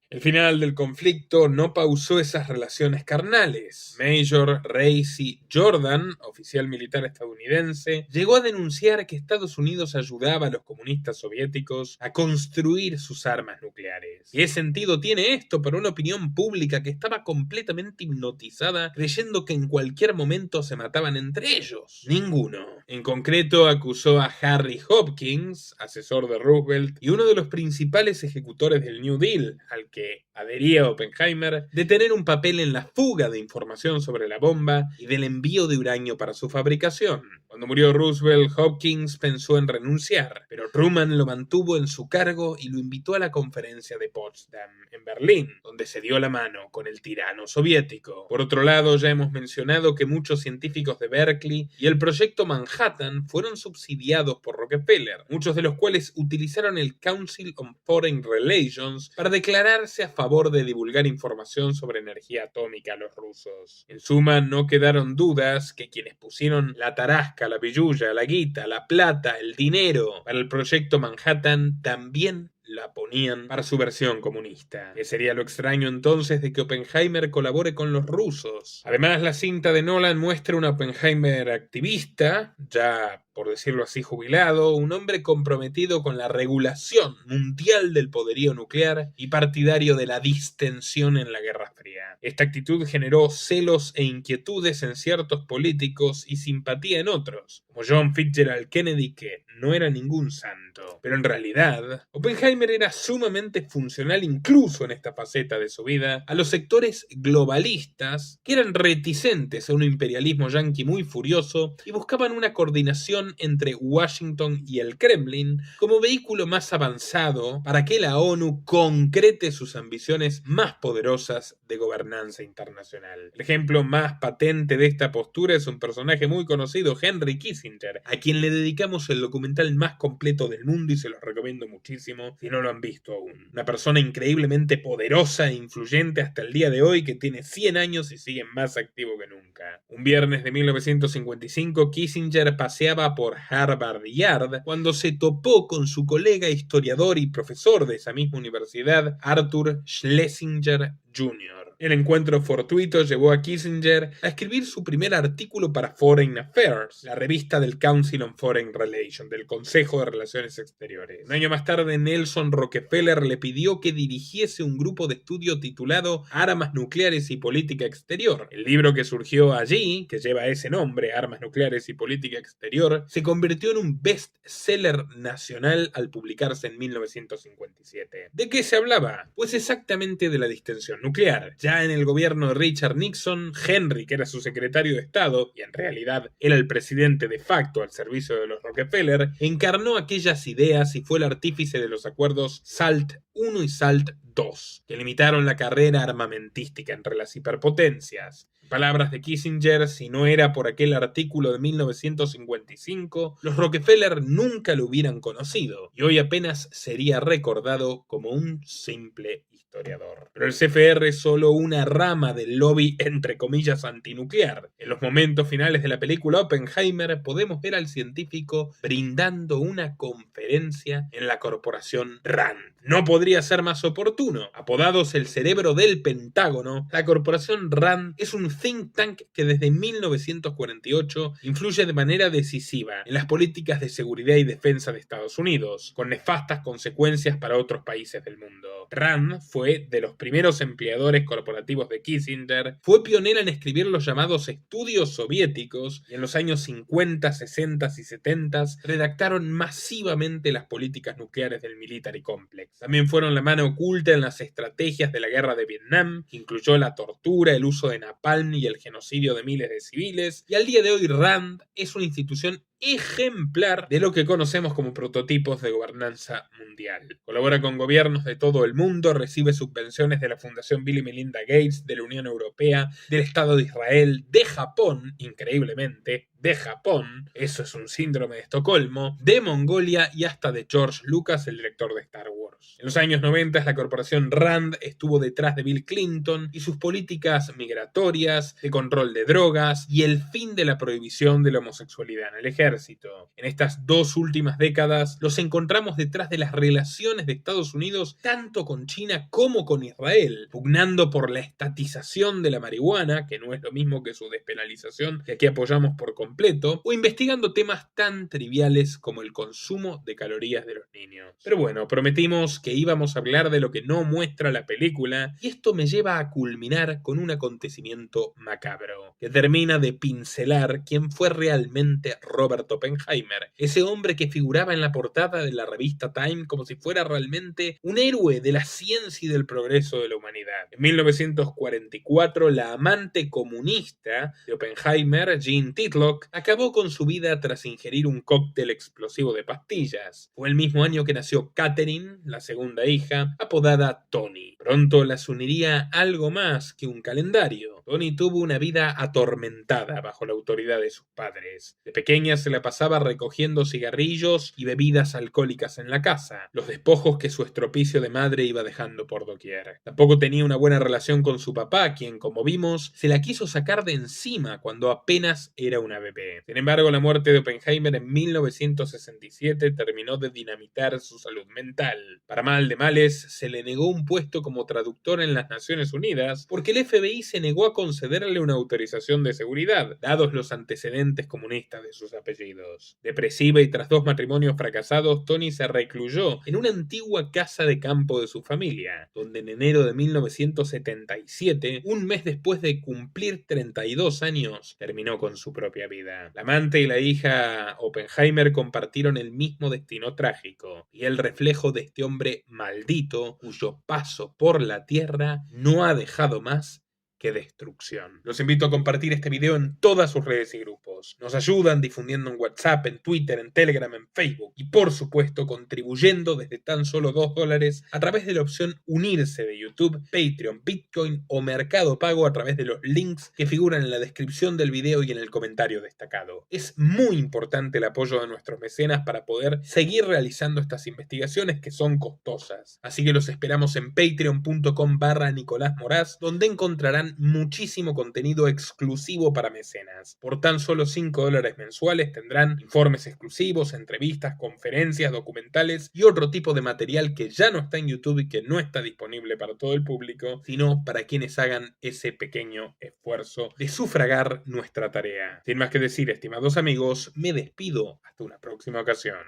El final del conflicto no pausó esas relaciones carnales. Major Racy Jordan, oficial militar estadounidense, llegó a denunciar que Estados Unidos ayudaba a los comunistas soviéticos a construir sus armas nucleares. ¿Qué sentido tiene esto para una opinión pública que estaba completamente hipnotizada, creyendo que en cualquier momento se mataban entre ellos? Ninguno. En concreto, acusó a Harry Hopkins, asesor de Roosevelt y uno de los principales ejecutores del New Deal, al que adhería Oppenheimer, de tener un papel en la fuga de información sobre la bomba y del envío de uranio para su fabricación. Cuando murió Roosevelt, Hopkins pensó en renunciar, pero Truman lo mantuvo en su cargo y lo invitó a la conferencia de Potsdam, en Berlín, donde se dio la mano con el tirano soviético. Por otro lado, ya hemos mencionado que muchos científicos de Berkeley y el proyecto Manhattan fueron subsidiados por Rockefeller, muchos de los cuales utilizaron el Council on Foreign Relations para declararse a favor de divulgar información sobre energía atómica a los rusos. En suma, no quedaron dudas que quienes pusieron la tarasca, la pillulla, la guita, la plata, el dinero para el proyecto Manhattan también la ponían para su versión comunista. ¿Qué sería lo extraño entonces de que Oppenheimer colabore con los rusos? Además, la cinta de Nolan muestra un Oppenheimer activista, ya por decirlo así jubilado, un hombre comprometido con la regulación mundial del poderío nuclear y partidario de la distensión en la Guerra Fría. Esta actitud generó celos e inquietudes en ciertos políticos y simpatía en otros, como John Fitzgerald Kennedy, que no era ningún santo. Pero en realidad, Oppenheimer era sumamente funcional incluso en esta faceta de su vida a los sectores globalistas que eran reticentes a un imperialismo yanqui muy furioso y buscaban una coordinación entre Washington y el Kremlin como vehículo más avanzado para que la ONU concrete sus ambiciones más poderosas de gobernanza internacional. El ejemplo más patente de esta postura es un personaje muy conocido, Henry Kissinger, a quien le dedicamos el documental más completo del mundo y se los recomiendo muchísimo si no lo han visto aún. Una persona increíblemente poderosa e influyente hasta el día de hoy que tiene 100 años y sigue más activo que nunca. Un viernes de 1955, Kissinger paseaba por Harvard Yard cuando se topó con su colega historiador y profesor de esa misma universidad, Arthur Schlesinger Jr. El encuentro fortuito llevó a Kissinger a escribir su primer artículo para Foreign Affairs, la revista del Council on Foreign Relations, del Consejo de Relaciones Exteriores. Un año más tarde, Nelson Rockefeller le pidió que dirigiese un grupo de estudio titulado Armas Nucleares y Política Exterior. El libro que surgió allí, que lleva ese nombre, Armas Nucleares y Política Exterior, se convirtió en un bestseller nacional al publicarse en 1957. ¿De qué se hablaba? Pues exactamente de la distensión nuclear. Ya en el gobierno de Richard Nixon, Henry, que era su secretario de Estado, y en realidad era el presidente de facto al servicio de los Rockefeller, encarnó aquellas ideas y fue el artífice de los acuerdos SALT I y SALT II, que limitaron la carrera armamentística entre las hiperpotencias. Palabras de Kissinger, si no era por aquel artículo de 1955, los Rockefeller nunca lo hubieran conocido y hoy apenas sería recordado como un simple historiador. Pero el CFR es solo una rama del lobby entre comillas antinuclear. En los momentos finales de la película Oppenheimer podemos ver al científico brindando una conferencia en la corporación RAND. No podría ser más oportuno. Apodados el cerebro del Pentágono, la corporación RAND es un think tank que desde 1948 influye de manera decisiva en las políticas de seguridad y defensa de Estados Unidos, con nefastas consecuencias para otros países del mundo. RAND fue de los primeros empleadores corporativos de Kissinger, fue pionera en escribir los llamados estudios soviéticos y en los años 50, 60 y 70 redactaron masivamente las políticas nucleares del Military Complex. También fueron la mano oculta en las estrategias de la guerra de Vietnam, que incluyó la tortura, el uso de napalm y el genocidio de miles de civiles, y al día de hoy RAND es una institución ejemplar de lo que conocemos como prototipos de gobernanza mundial. Colabora con gobiernos de todo el mundo, recibe subvenciones de la Fundación Bill y Melinda Gates, de la Unión Europea, del Estado de Israel, de Japón, increíblemente, de Japón, eso es un síndrome de Estocolmo, de Mongolia y hasta de George Lucas, el director de Star Wars. En los años 90 la corporación RAND estuvo detrás de Bill Clinton y sus políticas migratorias, de control de drogas y el fin de la prohibición de la homosexualidad en el ejército. En estas dos últimas décadas los encontramos detrás de las relaciones de Estados Unidos tanto con China como con Israel, pugnando por la estatización de la marihuana, que no es lo mismo que su despenalización, que aquí apoyamos por completo, o investigando temas tan triviales como el consumo de calorías de los niños. Pero bueno, prometimos que íbamos a hablar de lo que no muestra la película, y esto me lleva a culminar con un acontecimiento macabro, que termina de pincelar quién fue realmente Robert Oppenheimer, ese hombre que figuraba en la portada de la revista Time como si fuera realmente un héroe de la ciencia y del progreso de la humanidad. En 1944, la amante comunista de Oppenheimer, Jean Titlock, acabó con su vida tras ingerir un cóctel explosivo de pastillas. Fue el mismo año que nació Catherine, la segunda hija, apodada Toni. Pronto las uniría algo más que un calendario. Toni tuvo una vida atormentada bajo la autoridad de sus padres. De pequeña se la pasaba recogiendo cigarrillos y bebidas alcohólicas en la casa, los despojos que su estropicio de madre iba dejando por doquier. Tampoco tenía una buena relación con su papá, quien, como vimos, se la quiso sacar de encima cuando apenas era una bebé. Sin embargo, la muerte de Oppenheimer en 1967 terminó de dinamitar su salud mental. Para mal de males, se le negó un puesto como traductor en las Naciones Unidas porque el FBI se negó a concederle una autorización de seguridad, dados los antecedentes comunistas de sus apellidos. Depresiva y tras 2 matrimonios fracasados, Toni se recluyó en una antigua casa de campo de su familia, donde en enero de 1977, un mes después de cumplir 32 años, terminó con su propia vida. La amante y la hija Oppenheimer compartieron el mismo destino trágico, y el reflejo de este hombre maldito, cuyo paso por la tierra no ha dejado más que destrucción. Los invito a compartir este video en todas sus redes y grupos. Nos ayudan difundiendo en WhatsApp, en Twitter, en Telegram, en Facebook y por supuesto contribuyendo desde tan solo $2 a través de la opción unirse de YouTube, Patreon, Bitcoin o Mercado Pago a través de los links que figuran en la descripción del video y en el comentario destacado. Es muy importante el apoyo de nuestros mecenas para poder seguir realizando estas investigaciones que son costosas. Así que los esperamos en patreon.com/Nicolás Moraz, donde encontrarán muchísimo contenido exclusivo para mecenas. Por tan solo $5 mensuales tendrán informes exclusivos, entrevistas, conferencias, documentales y otro tipo de material que ya no está en YouTube y que no está disponible para todo el público, sino para quienes hagan ese pequeño esfuerzo de sufragar nuestra tarea. Sin más que decir, estimados amigos, me despido hasta una próxima ocasión.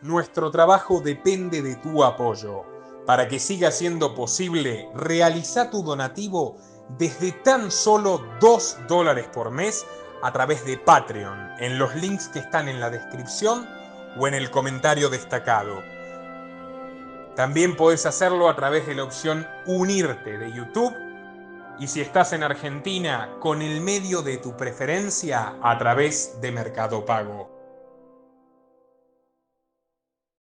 Nuestro trabajo depende de tu apoyo. Para que siga siendo posible, realiza tu donativo desde tan solo $2 por mes a través de Patreon, en los links que están en la descripción o en el comentario destacado. También podés hacerlo a través de la opción Unirte de YouTube, y si estás en Argentina, con el medio de tu preferencia a través de Mercado Pago.